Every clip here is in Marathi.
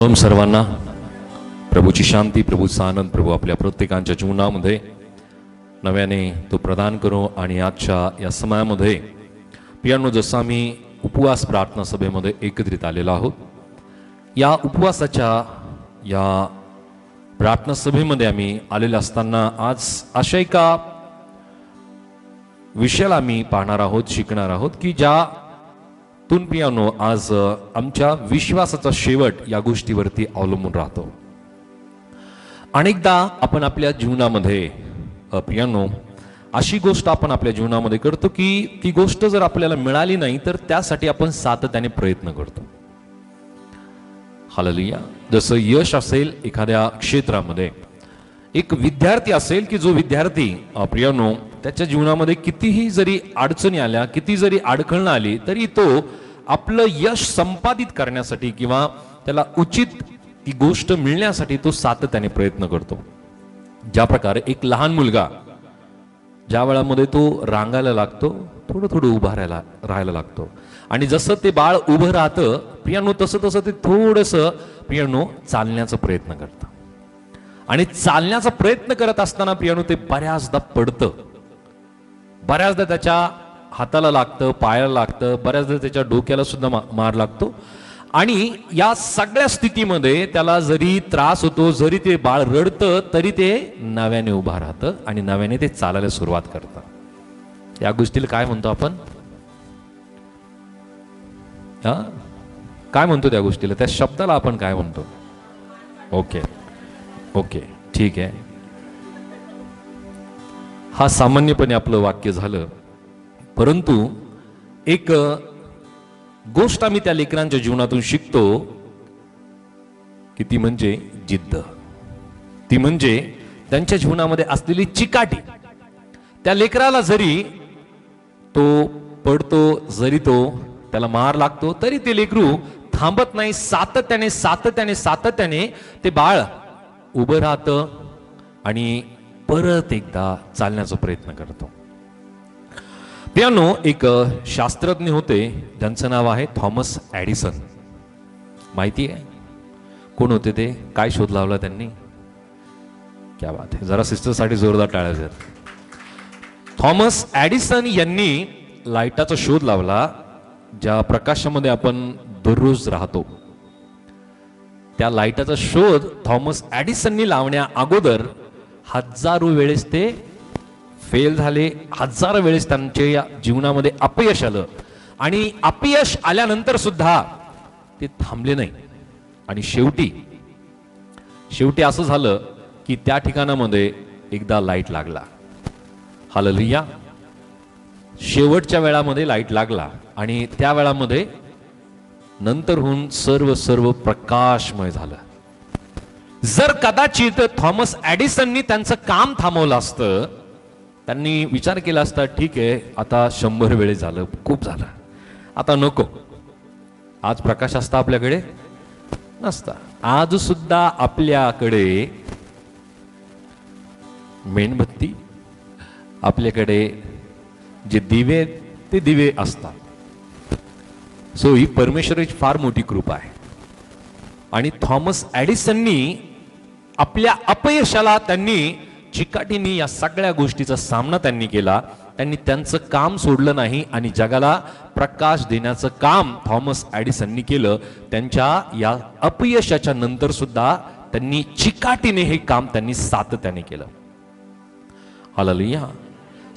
ओम सर्वांना प्रभूची शांती, प्रभूचा आनंद प्रभू आपल्या प्रत्येकांच्या जीवनामध्ये नव्याने तो प्रदान करो. आणि आजच्या या समयामध्ये प्रियांनो, जसं आम्ही उपवास प्रार्थना सभेमध्ये एकत्रित आलेलो आहोत, या उपवासाच्या या प्रार्थना सभेमध्ये आम्ही आलेले असताना आज अशा एका विषयाला आम्ही पाहणार आहोत, शिकणार आहोत की ज्यातून प्रियांनो आज आमच्या विश्वासाचा शेवट या गोष्टीवरती अवलंबून राहतो. अनेकदा आपण आपल्या जीवनामध्ये प्रियांनो अशी गोष्ट आपण आपल्या जीवनामध्ये करतो की ती गोष्ट जर आपल्याला मिळाली नाही तर त्यासाठी आपण सातत्याने प्रयत्न करतो. हालेलुया. जसं यश असेल एखाद्या क्षेत्रामध्ये, एक विद्यार्थी असेल की जो विद्यार्थी प्रियांनो त्याच्या जीवनामध्ये कितीही जरी अडचणी आल्या, किती जरी अडखळणं आली, तरी तो आपलं यश संपादित करण्यासाठी किंवा त्याला उचित ती गोष्ट मिळण्यासाठी तो सातत्याने प्रयत्न करतो. ज्या प्रकारे एक लहान मुलगा ज्या वेळामध्ये तो रांगायला लागतो, थोडं थोडं उभा राहायला लागतो, आणि जसं ते बाळ उभं राहतं प्रियांनो तसं ते थोडंसं प्रियांनो चालण्याचा प्रयत्न करतं. आणि चालण्याचा प्रयत्न करत असताना प्रियांनो ते बऱ्याचदा पडतं, बऱ्याचदा त्याच्या हाताला लागतं, पायाला लागतं, बऱ्याचदा त्याच्या डोक्याला सुद्धा मार लागतो. आणि या सगळ्या स्थितीमध्ये त्याला जरी त्रास होतो, जरी ते बाळ रडतं, तरी ते नव्याने उभा राहतं आणि नव्याने ते चालायला सुरुवात करतं. या गोष्टीला काय म्हणतो आपण? काय म्हणतो त्या गोष्टीला? त्या शब्दाला आपण काय म्हणतो? ओके ठीक आहे. हा सामान्यपणे आपलं वाक्य झालं, परंतु एक गोष्ट आम्ही त्या लेकरांच्या जीवनातून शिकतो की ती म्हणजे जिद्द, ती म्हणजे त्यांच्या जीवनामध्ये असलेली चिकाटी. त्या लेकराला जरी तो पडतो, जरी तो त्याला मार लागतो, तरी ते लेकरू थांबत नाही. सातत्याने ते बाळ उभं राहतं आणि परत एकदा चालण्याचा प्रयत्न करतो. प्रियांनो, एक शास्त्रज्ञ होते, ज्यांचं नाव आहे थॉमस एडिसन. माहिती आहे कोण होते ते? काय शोध लावला त्यांनी? क्या बात आहे. जरा सिस्टरसाठी जोरदार टाळ्या द्या. थॉमस एडिसन यांनी लाईटाचा शोध लावला, ज्या प्रकाशामध्ये आपण दररोज राहतो. त्या लाईटाचा शोध थॉमस एडिसननी लावण्या अगोदर हजारो वेळेस ते फेल झाले, हजारो वेळेस त्यांच्या जीवनामध्ये अपयश आलं, आणि अपयश आल्यानंतर सुद्धा ते थांबले नाही. आणि शेवटी असं झालं की त्या ठिकाणामध्ये एकदा लाईट लागला. हालेलुया. शेवटच्या वेळामध्ये लाईट लागला आणि त्या वेळामध्ये नंतरहून सर्व प्रकाशमय झालं. जर कदाचित थॉमस एडिसननी त्यांचं काम थांबवलं असतं, त्यांनी विचार केला असता, ठीक आहे आता 100 वेळेस झालं, खूप झालं, आता नको, आज प्रकाश असता आपल्याकडे नसता. आज सुद्धा आपल्याकडे मेणबत्ती, आपल्याकडे जे दिवे ते दिवे असतात. सो ही परमेश्वराची फार मोठी कृपा आहे. आणि थॉमस एडिसननी आपल्या अपयशाला त्यांनी चिकाटीने या सगळ्या गोष्टीचा सामना त्यांनी केला. त्यांनी त्यांचं काम सोडलं नाही आणि जगाला प्रकाश देण्याचं काम थॉमस एडिसननी केलं. त्यांच्या या अपयशाच्या नंतर सुद्धा त्यांनी चिकाटीने हे काम त्यांनी सातत्याने केलं. हालेलुया.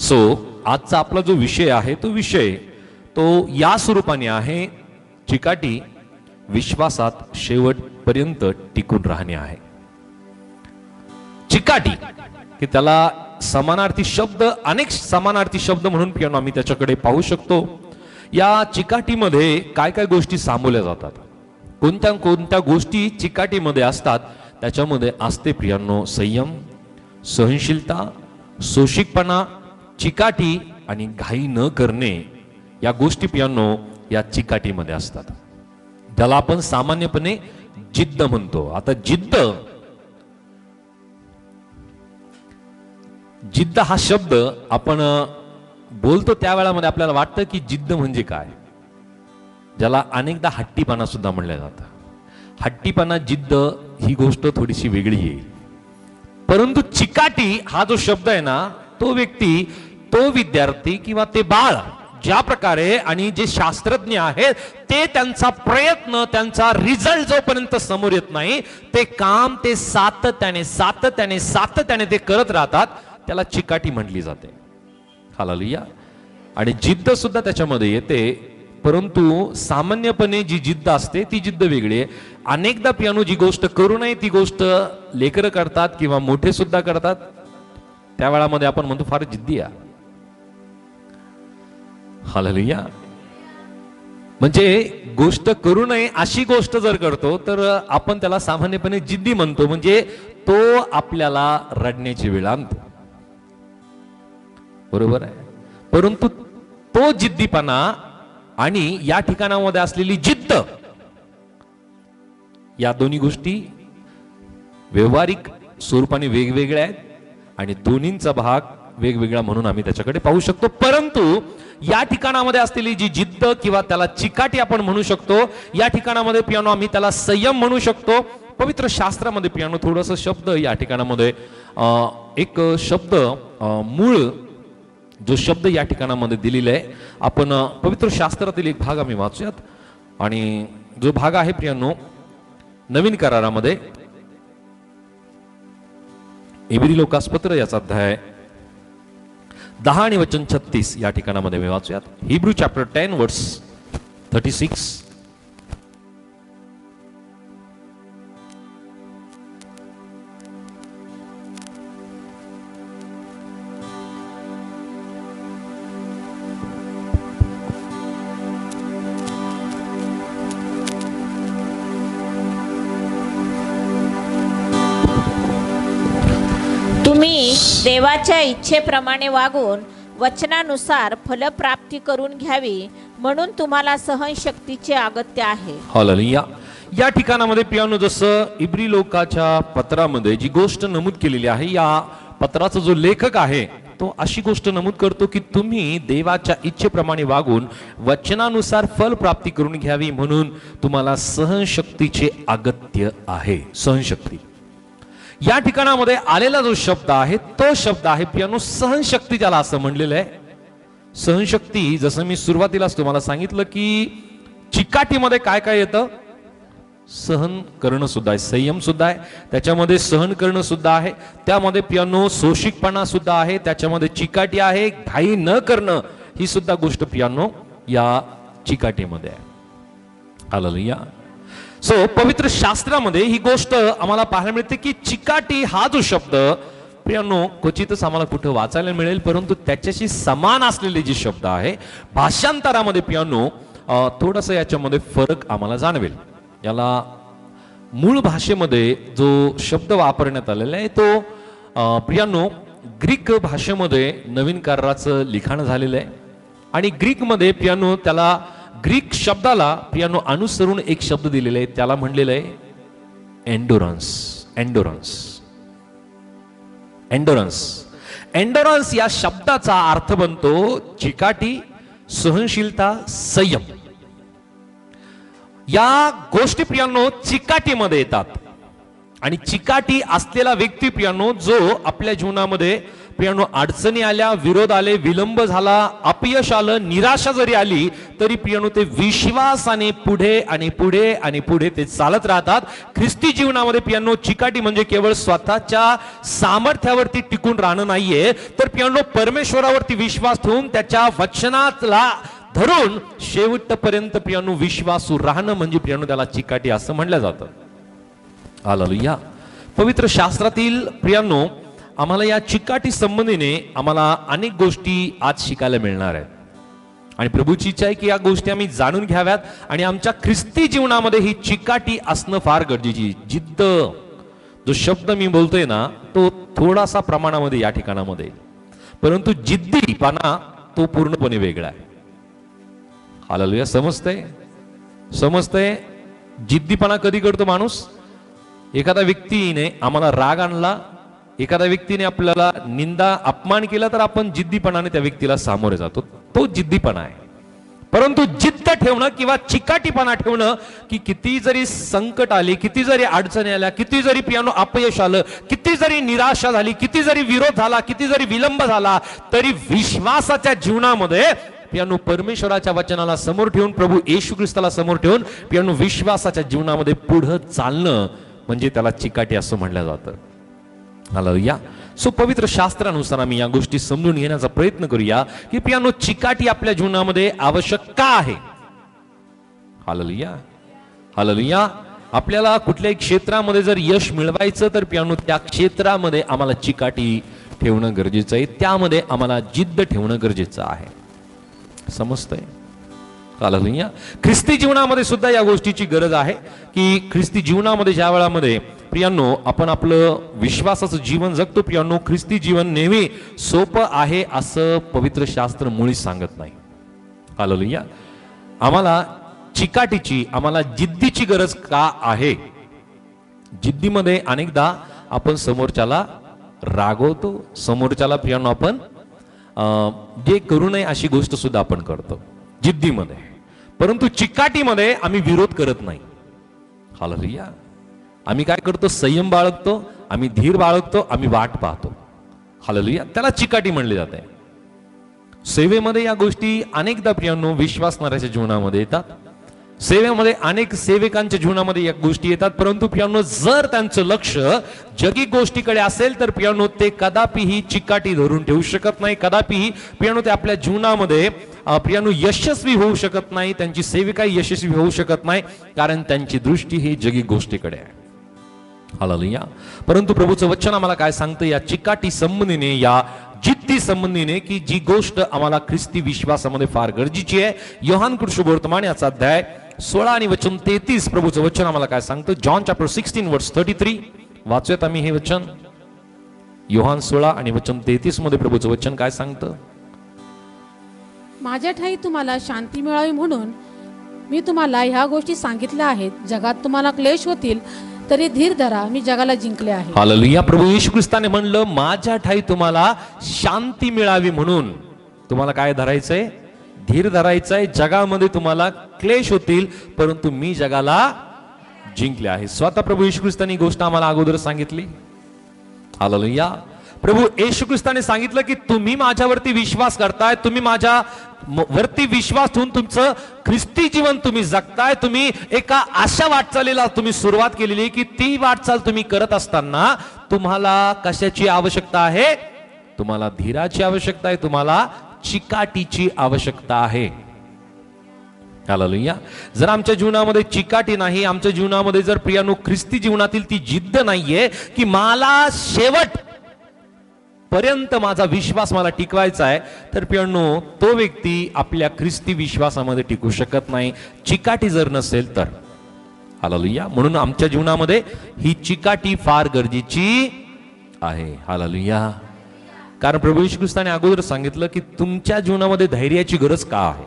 सो आजचा आपला जो विषय आहे तो या स्वरूपाने आहे, चिकाटी विश्वासात शेवटपर्यंत टिकून राहणे आहे. चिकाटी की त्याला समानार्थी शब्द, अनेक समानार्थी शब्द म्हणून आम्ही त्याच्याकडे पाहू शकतो. या चिकाटीमध्ये काय काय गोष्टी सामावल्या जातात, कोणत्या गोष्टी चिकाटीमध्ये असतात? त्याच्यामध्ये असते प्रियांनो संयम, सहनशीलता, सोशिकपणा, चिकाटी आणि घाई न करणे. या गोष्टी प्रियांनो या चिकाटीमध्ये असतात, ज्याला आपण सामान्यपणे जिद्द म्हणतो. आता जिद्द हा शब्द आपण बोलतो त्या वेळामध्ये आपल्याला वाटतं की जिद्द म्हणजे काय, ज्याला अनेकदा हट्टीपणा सुद्धा म्हणलं जातं. हट्टीपणा, जिद्द ही गोष्ट थोडीशी वेगळी येईल. परंतु चिकाटी हा जो शब्द आहे ना, तो व्यक्ती, तो विद्यार्थी किंवा ते बाळ ज्या प्रकारे आणि जे शास्त्रज्ञ आहेत ते त्यांचा प्रयत्न, त्यांचा रिझल्ट जोपर्यंत समोर येत नाही ते काम ते सातत्याने ते करत राहतात, त्याला चिकाटी म्हटली जाते. हालेलुया. आणि जिद्द सुद्धा त्याच्यामध्ये येते. परंतु सामान्यपणे जी जिद्द असते ती जिद्द वेगळी आहे. अनेकदा पियानो जी गोष्ट करू नये ती गोष्ट लेकरं करतात किंवा मोठे सुद्धा करतात, त्या वेळामध्ये आपण म्हणतो फार जिद्दी आहे. हालेलुया. म्हणजे गोष्ट करू नये अशी गोष्ट जर करतो तर आपण त्याला सामान्यपणे जिद्दी म्हणतो. म्हणजे तो आपल्याला रडण्याची वेळ आणतो. बरोबर आहे. परंतु तो जिद्दीपणा आणि या ठिकाणामध्ये असलेली जिद्द, या दोन्ही गोष्टी व्यवहारिक स्वरूपाने वेगवेगळ्या आहेत आणि दोन्हींचा भाग वेगवेगळा म्हणून आम्ही त्याच्याकडे पाहू शकतो. परंतु या ठिकाणामध्ये असलेली जी जिद्द किंवा त्याला चिकाटी आपण म्हणू शकतो, या ठिकाणामध्ये पियानो आम्ही त्याला संयम म्हणू शकतो. पवित्र शास्त्रामध्ये पियानो थोडंसं शब्द या ठिकाणामध्ये एक शब्द मूळ जो शब्द या ठिकाणामध्ये दिलेला आहे, आपण पवित्र शास्त्रातील एक भाग आम्ही वाचूयात. आणि जो भाग आहे प्रियांनो नवीन करारामध्ये इब्री लोकासपत्र याचा अध्याय 10 आणि वचन 36 या ठिकाणामध्ये मी वाचूयात. हिब्रू चॅप्टर 10 वर्स 36. तुम्ही देवाच्या इच्छेप्रमाणे वागून वचनानुसार फलप्राप्ती करून घ्यावी म्हणून तुम्हाला सहनशक्तीचे अगत्य आहे. हालेलुया. या ठिकाणामध्ये पियानो जसं इब्री लोकाच्या पत्रामध्ये जी गोष्ट नमूद केलेली आहे, या पत्राचा जो लेखक आहे तो अशी गोष्ट नमूद करतो की तुम्ही देवाच्या इच्छेप्रमाणे वागून वचनानुसार फल प्राप्ती करून घ्यावी म्हणून तुम्हाला सहनशक्तीचे अगत्य आहे. सहनशक्ती या ठिकाणामध्ये आलेला जो शब्द आहे तो शब्द आहे पियानो सहनशक्ती, त्याला असं म्हणलेलं आहे. सहनशक्ती जसं मी सुरुवातीलाच तुम्हाला सांगितलं की चिकाटीमध्ये काय काय येतं, सहन करणं सुद्धा आहे, संयम सुद्धा आहे, त्याच्यामध्ये सहन करणं सुद्धा आहे, त्यामध्ये पियानो सोशिकपणा सुद्धा आहे, त्याच्यामध्ये चिकाटी आहे, घाई न करणं ही सुद्धा गोष्ट पियानो या चिकाटीमध्ये आहे. हालेलुया. सो पवित्र शास्त्रामध्ये ही गोष्ट आम्हाला पाहायला मिळते की चिकाटी हा जो शब्द प्रियांनो क्वचितच आम्हाला कुठं वाचायला मिळेल, परंतु त्याच्याशी समान असलेले जे शब्द आहे भाषांतरामध्ये पियानो थोडासा याच्यामध्ये फरक आम्हाला जाणवेल. याला मूळ भाषेमध्ये जो शब्द वापरण्यात आलेला आहे तो प्रियांनो ग्रीक भाषेमध्ये नवीन कराराचं लिखाण झालेलं आहे. आणि ग्रीकमध्ये पियानो त्याला ग्रीक शब्दाला पियानो अनुसरून एक शब्द दिलेला आहे, त्याला म्हणलेलं आहे एंडोरन्स. एंडोरन्स एंडोरन्स एंडोरन्स या शब्दाचा अर्थ बनतो चिकाटी, सहनशीलता, संयम. या गोष्टी प्रियांनो चिकाटीमध्ये येतात आणि चिकाटी असलेला व्यक्ती प्रियांनो जो आपल्या जीवनामध्ये प्रियांनो अडचणी आल्या, विरोध आले, विलंब झाला, अपयश आलं, निराशा जरी आली तरी प्रियांनो ते विश्वासाने पुढे आणि पुढे आणि पुढे ते चालत राहतात. ख्रिस्ती जीवनामध्ये प्रियांनो चिकाटी म्हणजे केवळ स्वतःच्या सामर्थ्यावरती टिकून राहणं नाहीये, तर प्रियांनो परमेश्वरावरती विश्वास ठेवून त्याच्या वचनाला धरून शेवटपर्यंत प्रियांनो विश्वासू राहणं म्हणजे प्रियांनो त्याला चिकाटी असं म्हणलं जातं. हालेलुया. पवित्र शास्त्रातील प्रियांनो आम्हाला या चिकाटी संबंधीने आम्हाला अनेक गोष्टी आज शिकायला मिळणार आहेत आणि प्रभूची इच्छा आहे की या गोष्टी आम्ही जाणून घ्याव्यात आणि आमच्या ख्रिस्ती जीवनामध्ये ही चिकाटी असणं फार गरजेची. जिद्द जो शब्द मी बोलतोय ना तो थोडासा प्रमाणामध्ये या ठिकाणामध्ये, परंतु जिद्दीपणा तो पूर्णपणे वेगळा आहे. हालेलुया. समजतंय जिद्दीपणा कधी करतो माणूस? एखाद्या व्यक्तीने आम्हाला राग आणला, एखाद्या व्यक्तीने आपल्याला निंदा अपमान केला तर आपण जिद्दीपणाने त्या व्यक्तीला सामोरे जातो, तो जिद्दीपणा आहे. परंतु जिद्द ठेवणं किंवा चिकाटीपणा ठेवणं की किती जरी संकट आली, किती जरी अडचणी आल्या, किती जरी पियानो अपयश आलं, किती जरी निराशा झाली, किती जरी विरोध झाला, किती जरी विलंब झाला, तरी विश्वासाच्या जीवनामध्ये पियानो परमेश्वराच्या वचनाला समोर ठेवून, प्रभू येशू ख्रिस्ताला समोर ठेवून पियानो विश्वासाच्या जीवनामध्ये पुढे चालणं म्हणजे त्याला चिकाटी असं म्हटलं जातं. हालेलुया. सो पवित्र शास्त्रानुसार आम्ही या गोष्टी समजून घेण्याचा प्रयत्न करूया की पियानो चिकाटी आपल्या जीवनामध्ये आवश्यक का आहे. हालेलुया. हालेलुया. आपल्याला कुठल्याही क्षेत्रामध्ये जर यश मिळवायचं तर पियानो त्या क्षेत्रामध्ये आम्हाला चिकाटी ठेवणं गरजेचं आहे, त्यामध्ये आम्हाला जिद्द ठेवणं गरजेचं आहे. समजतंय? हालेलुया. ख्रिस्ती जीवनामध्ये सुद्धा या गोष्टीची गरज आहे की ख्रिस्ती जीवनामध्ये ज्या वेळामध्ये प्रियांनो आपण आपलं विश्वासाचं जीवन जगतो प्रियांनो, ख्रिस्ती जीवन नेहमी सोपं आहे असं पवित्र शास्त्र मुळीच सांगत नाही. हालेलुया. आम्हाला चिकाटीची, आम्हाला जिद्दीची गरज का आहे. जिद्दीमध्ये अनेकदा आपण समोरच्याला रागवतो, समोरच्याला प्रियांनो आपण जे करू नये अशी गोष्ट सुद्धा आपण करतो जिद्दीमध्ये. परंतु चिकाटीमध्ये आम्ही विरोध करत नाही. हालेलुया. आम्ही काय करतो, संयम बाळगतो, आम्ही धीर बाळगतो, आम्ही वाट पाहतो. हालेलुया. त्याला चिकाटी म्हणले जाते. सेवेमध्ये या गोष्टी अनेकदा प्रियांनो विश्वासणाऱ्याच्या जीवनामध्ये येतात, सेवेमध्ये अनेक सेवकांच्या जीवनामध्ये या गोष्टी येतात. परंतु प्रियांनो जर त्यांचं लक्ष जगी गोष्टीकडे असेल तर प्रियांनो ते कदापिही चिकाटी धरून ठेवू शकत नाही, कदापिही प्रियांनो ते आपल्या जीवनामध्ये प्रियांनो यशस्वी होऊ शकत नाही, त्यांची सेविका यशस्वी होऊ शकत नाही, कारण त्यांची दृष्टी ही जगी गोष्टीकडे आहे. हालेलुया. परंतु प्रभूचं वचन आम्हाला काय सांगतं या चिकाटी संबंधीने, या जिद्दी संबंधीने की जी गोष्ट आम्हाला ख्रिस्ती विश्वासामध्ये फार गरजेची आहे. योहान कृष्णवर्तमान याचा अध्याय 16 आणि वचन 33 प्रभूचं वचन आम्हाला काय सांगतं. जॉन चॅप्टर 16 वर्स 33 वाचूयात आम्ही हे वचन. योहान 16 आणि वचन 33 मध्ये प्रभूचं वचन काय सांगतं. माझ्या ठाई तुम्हाला शांती मिळावी म्हणून मी तुम्हाला ह्या गोष्टी सांगितल्या आहेत. जगात तुम्हाला क्लेश होतील तरी धीर धरा, मी जगाला जिंकले आहे. हालेलुया. प्रभू येशू ख्रिस्ताने म्हणलं माझ्या ठाई तुम्हाला शांती मिळावी म्हणून तुम्हाला काय धरायचंय, धीर धरायचंय. जगामध्ये तुम्हाला क्लेश होतील परंतु मी जगाला जिंकले आहे. स्वतः प्रभू येशू ख्रिस्ताने गोष्ट आम्हाला अगोदर सांगितली. हालेलुया. प्रभू येशू ख्रिस्ताने सांगितलं की तुम्ही माझ्यावरती विश्वास करताय, तुम्ही माझ्या वरती विश्वास ठेवून तुमचं ख्रिस्ती जीवन तुम्ही जगताय, तुम्ही एका अशा वाटचालीला तुम्ही सुरुवात केलेली की ती वाटचाल तुम्ही करत असताना तुम्हाला कशाची आवश्यकता आहे, तुम्हाला धीराची आवश्यकता आहे, तुम्हाला चिकाटीची आवश्यकता आहे. हालेलुया. जर आमच्या जीवनामध्ये चिकाटी नाही, आमच्या जीवनामध्ये जर प्रियानो ख्रिस्ती जीवनातील ती जिद्द नाहीये की मला शेवट पर्यंत माझा विश्वास मला टिकवायचा आहे, तर प्रियांनो तो व्यक्ती आपल्या ख्रिस्ती विश्वासामध्ये टिकू शकत नाही, चिकाटी जर नसेल तर. हालेलुया. म्हणून आमच्या जीवनामध्ये ही चिकाटी फार गरजेची आहे. हालेलुया. कारण प्रभू येशू ख्रिस्ताने अगोदर सांगितलं की तुमच्या जीवनामध्ये धैर्याची गरज का आहे,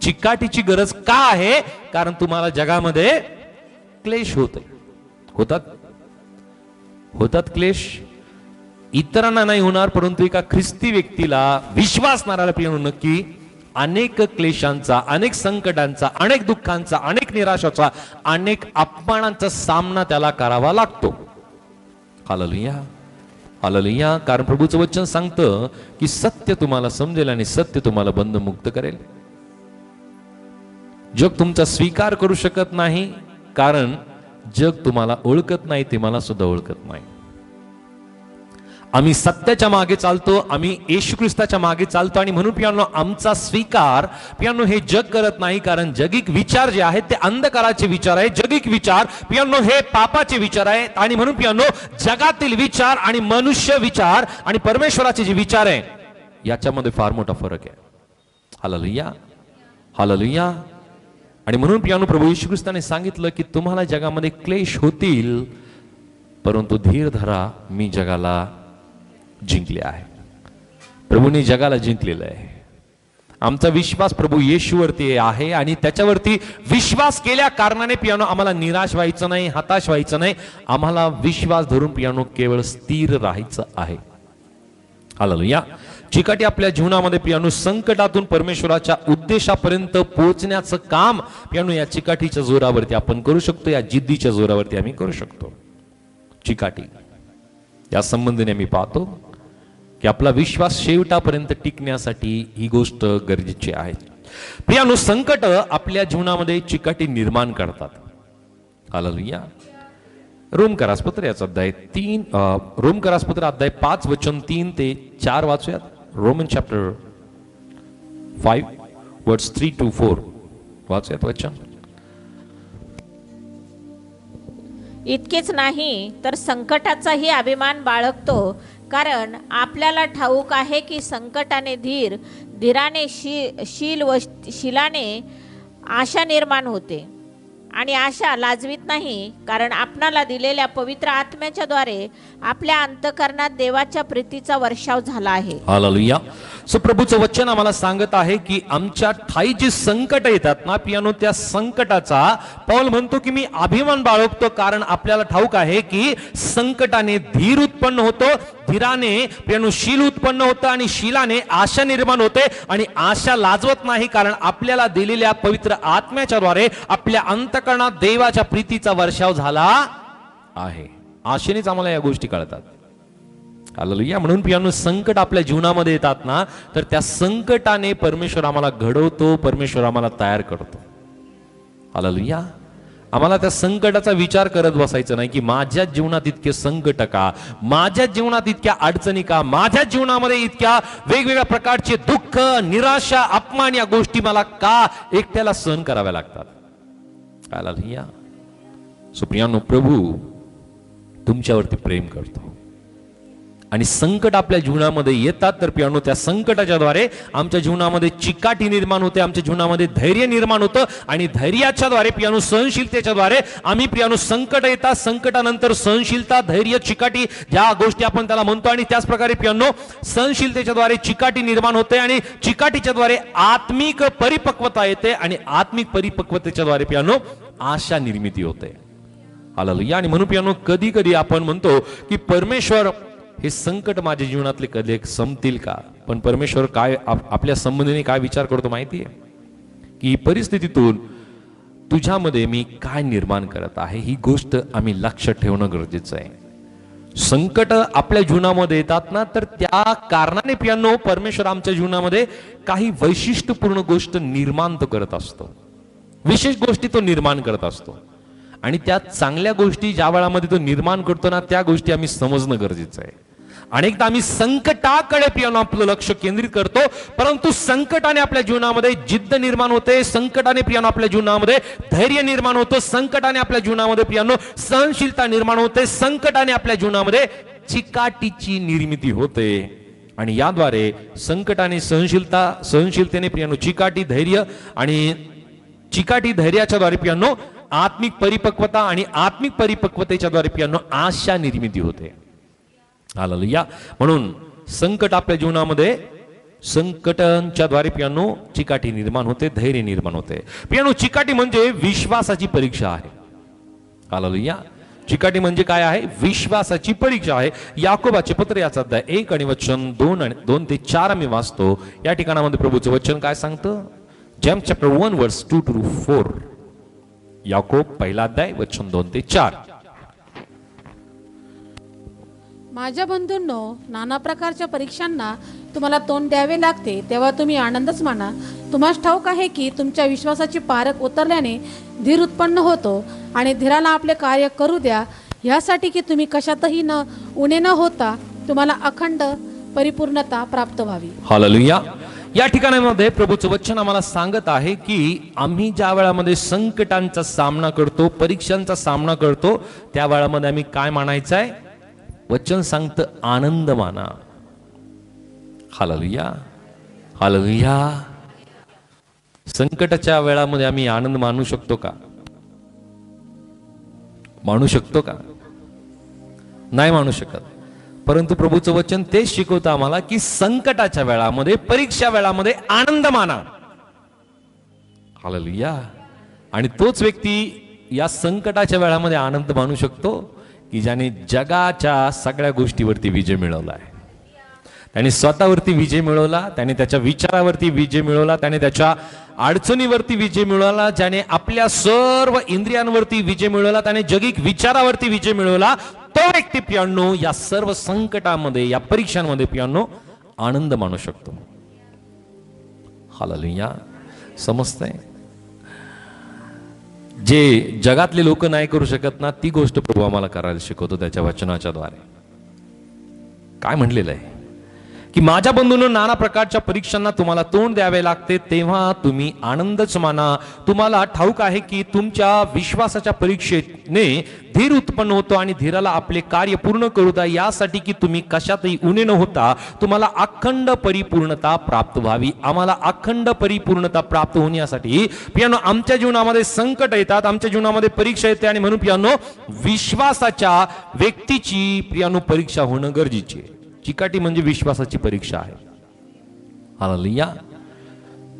चिकाटीची गरज का आहे, कारण तुम्हाला जगामध्ये क्लेश होतात क्लेश. इतरांना नाही होणार परंतु एका ख्रिस्ती व्यक्तीला, विश्वासणाऱ्याला प्रिय नक्की अनेक क्लेशांचा, अनेक संकटांचा, अनेक दुःखांचा, अनेक निराशाचा, अनेक अपमानांचा सामना त्याला करावा लागतो. हालेलुया. हालेलुया. कारण प्रभूचं वचन सांगतं की सत्य तुम्हाला समजेल आणि सत्य तुम्हाला बंधमुक्त करेल. जग तुमचा स्वीकार करू शकत नाही कारण जग तुम्हाला ओळखत नाही, ते मला सुद्धा ओळखत नाही. आम्ही सत्याच्या मागे चालतो, आम्ही येशू ख्रिस्ताच्या मागे चालतो आणि म्हणून प्रियांनो आमचा स्वीकार प्रियांनो हे जग करत नाही, कारण जगिक विचार जे आहेत ते अंधकाराचे विचार आहेत. जगिक विचार प्रियांनो हे पापाचे विचार आहेत आणि म्हणून प्रियांनो जगातील विचार आणि मनुष्य विचार आणि परमेश्वराचे जे विचार आहे याच्यामध्ये फार मोठा फरक आहे. हालेलुया. हालेलुया. आणि म्हणून प्रियांनो प्रभू येशू ख्रिस्ताने सांगितलं की तुम्हाला जगामध्ये क्लेश होतील परंतु धीर धरा, मी जगाला जिंकले आहे. प्रभूने जगाला जिंकलेलं आहे. आमचा विश्वास प्रभू येशूवरती आहे आणि त्याच्यावरती विश्वास केल्या कारणाने पियानो आम्हाला निराश व्हायचं नाही, हताश व्हायचं नाही. आम्हाला विश्वास धरून पियानो केवळ स्थिर राहायचं आहे. हालेलुया. चिकाटी आपल्या जीवनामध्ये प्रियानो संकटातून परमेश्वराच्या उद्देशापर्यंत पोहोचण्याचं काम प्रियानो या चिकाटीच्या जोरावरती आपण करू शकतो, या जिद्दीच्या जोरावरती आम्ही करू शकतो. चिकाटी या संबंधाने आम्ही पाहतो की आपला विश्वास शेवटापर्यंत टिकण्यासाठी ही गोष्ट गरजेची आहे. प्रियानो संकट आपल्या जीवनामध्ये चिकाटी निर्माण करतात. हालेलुया. रोमकरासपत्र याचा अध्याय 3, रोमकरासपत्र अध्याय 5 वचन 3 ते 4 वाचूयात. रोमन चॅप्टर 5 वर्ड्स 3 to 4 वाचूयात वचन. इतकेच नाही तर संकटाचाही अभिमान बाळगतो, कारण आपल्याला ठाऊक आहे की संकटाने धीराने शील व शिलाने आशा निर्माण होते. आणि आशा लाजवीत नाही, कारण आपणाला दिलेल्या पवित्र आत्म्याच्या द्वारे आपल्या अंतःकरणात देवाच्या प्रीतीचा वर्षाव झाला आहे. हालेलुया. सो प्रभूचं वचन आम्हाला सांगत आहे की आमच्या ठाई जी संकट येतात ना प्रियानो, त्या संकटाचा पौल म्हणतो की मी अभिमान बाळगतो, कारण आपल्याला ठाऊक आहे की संकटाने धीर उत्पन्न होतो, धीराने प्रियानो शील उत्पन्न होतं, आणि शीलाने आशा निर्माण होते, आणि आशा लाजवत नाही, कारण आपल्याला दिलेल्या पवित्र आत्म्याच्या द्वारे आपल्या अंतःकरणात देवाच्या प्रीतीचा वर्षाव झाला आहे. आशेनेच आम्हाला या गोष्टी कळतात. हालेलुया. म्हणून प्रियानो संकट आपल्या जीवनामध्ये येतात ना, तर त्या संकटाने परमेश्वर आम्हाला घडवतो, परमेश्वर आम्हाला तयार करतो. हालेलुया. आम्हाला त्या संकटाचा विचार करत बसायचं नाही की माझ्या जीवनात इतके संकट का, माझ्या जीवनात इतक्या अडचणी का, माझ्या जीवनामध्ये इतक्या वेगवेगळ्या प्रकारचे दुःख, निराशा, अपमान या गोष्टी मला का एकट्याला सहन कराव्या लागतात. हालेलुया. सो प्रियानो प्रभू तुमच्यावरती प्रेम करतो, आणि संकट आपल्या जीवनामध्ये येतात तर प्रियानो त्या संकटाच्या द्वारे आमच्या जीवनामध्ये चिकाटी निर्माण होते, आमच्या जीवनामध्ये धैर्य निर्माण होतं, आणि धैर्याच्या द्वारे प्रियानो सहनशीलतेच्या द्वारे आम्ही प्रियानो संकट येतात, संकटानंतर सहनशीलता, धैर्य, चिकाटी ज्या गोष्टी आपण त्याला म्हणतो, आणि त्याच प्रकारे प्रियानो सहनशीलतेच्या द्वारे चिकाटी निर्माण होते, आणि चिकाटीच्या द्वारे आत्मिक परिपक्वता येते, आणि आत्मिक परिपक्वतेच्या द्वारे प्रियानो आशा निर्मिती होते. हालेलुया. आणि म्हणून प्रियानो कधी कधी आपण म्हणतो की परमेश्वर हे संकट माझ्या जीवनातले कधी संपतील का, पण परमेश्वर काय आपल्या संबंधीने काय विचार करतो माहिती आहे की ही परिस्थितीतून तुझ्यामध्ये मी काय निर्माण करत आहे, ही गोष्ट आम्ही लक्षात ठेवणं गरजेचं आहे. संकट आपल्या जीवनामध्ये येतात ना, तर त्या कारणाने प्रियानो परमेश्वर आमच्या जीवनामध्ये काही वैशिष्ट्यपूर्ण गोष्ट निर्माण तो करत असतो, विशेष गोष्टी तो निर्माण करत असतो, आणि त्या चांगल्या गोष्टी ज्या वेळामध्ये तो निर्माण करतो ना, त्या गोष्टी आम्ही समजणं गरजेचं आहे. अनेकदा आम्ही संकटाकडे प्रियानो आपलं लक्ष केंद्रित करतो, परंतु संकटाने आपल्या जीवनामध्ये जिद्द निर्माण होते, संकटाने प्रियानो आपल्या जीवनामध्ये धैर्य निर्माण होतं, संकटाने आपल्या जीवनामध्ये प्रियानो सहनशीलता निर्माण होते, संकटाने आपल्या जीवनामध्ये चिकाटीची निर्मिती होते, आणि याद्वारे संकटाने सहनशीलतेने प्रियानो चिकाटी, धैर्य, आणि चिकाटी धैर्याच्या द्वारे प्रियानो आत्मिक परिपक्वता, आणि आत्मिक परिपक्वतेच्या द्वारे प्रियानो आशा निर्मिती होते. हालेलुया. म्हणून संकट आपल्या जीवनामध्ये संकटांच्या द्वारे प्रियानो चिकाटी निर्माण होते, धैर्य निर्माण होते. प्रियानो चिकाटी म्हणजे विश्वासाची परीक्षा आहे. हालेलुया. चिकाटी म्हणजे काय आहे? विश्वासाची परीक्षा आहे. याकोबाचे पत्र याचा अध्याय 1 आणि वचन 2 ते 4 आम्ही वाचतो. या ठिकाणामध्ये प्रभूचं वचन काय सांगतं? जेम्स चॅप्टर 1 वर्स 2 to 4. याकोब पहिला अध्याय वचन 2 ते 4. माझ्या बंधूंनो, नाना प्रकारच्या परीक्षांना तुम्हाला तोंड द्यावे लागते, तेव्हा तुम्ही आनंदच माना. तुम्हाला ठाऊक आहे की तुमच्या विश्वासाची पारख उतरल्याने धीर उत्पन्न होतो, आणि धीराला आपले कार्य करू द्या, यासाठी की तुम्ही कशातही उणे न होता तुम्हाला अखंड परिपूर्णता प्राप्त व्हावी. हालेलुया. या ठिकाणामध्ये प्रभूचं वचन आम्हाला सांगत आहे की आम्ही ज्या वेळामध्ये संकटांचा सामना करतो, परीक्षांचा सामना करतो, त्या वेळामध्ये आम्ही काय मानायचं आहे? वचन सांगतं आनंद माना. हालेलुया. हालेलुया. संकटाच्या वेळामध्ये आम्ही आनंद मानू शकतो का? मानू शकतो का? नाही मानू शकत. परंतु प्रभूचं वचन तेच शिकवतं आम्हाला की संकटाच्या वेळामध्ये, परीक्षा वेळामध्ये आनंद माना. हालेलुया. आणि तोच व्यक्ती या संकटाच्या वेळामध्ये आनंद मानू शकतो की ज्याने जगाच्या सगळ्या गोष्टीवरती विजय मिळवला आहे. त्याने स्वतःवरती विजय मिळवला, त्याने त्याच्या विचारावरती विजय मिळवला, त्याने त्याच्या अडचणीवरती विजय मिळवला, ज्याने आपल्या सर्व इंद्रियांवरती विजय मिळवला, त्याने जगिक विचारावरती विजय मिळवला, तो व्यक्ती प्रियांनो या सर्व संकटामध्ये, या परीक्षांमध्ये प्रियांनो आनंद मानू शकतो. हालेलुया. समजतंय? जे जगातले लोक नाही करू शकत ना, ती गोष्ट प्रभू आम्हाला करायला शिकवतो त्याच्या वचनाच्या द्वारे. काय म्हणलेलं आहे की माझ्या बंधूंनो, नाना प्रकारच्या परीक्षांना तुम्हाला तोंड द्यावे लागते, तेव्हा तुम्ही आनंदच माना. तुम्हाला ठाऊक आहे की तुमच्या विश्वासाच्या परीक्षेने धीर उत्पन्न होतो आणि धीराला आपले कार्य पूर्ण करू द्या, यासाठी की तुम्ही कशातही उणे न होता तुम्हाला अखंड परिपूर्णता प्राप्त व्हावी. आम्हाला अखंड परिपूर्णता प्राप्त होण्यासाठी प्रियांनो आमच्या जीवनामध्ये संकट येतात, आमच्या जीवनामध्ये परीक्षा येते, आणि म्हणून प्रियांनो विश्वासाच्या व्यक्तीची प्रियांनो परीक्षा होणं गरजेची आहे. चिकाटी म्हणजे विश्वासाची परीक्षा आहे. हालेलुया.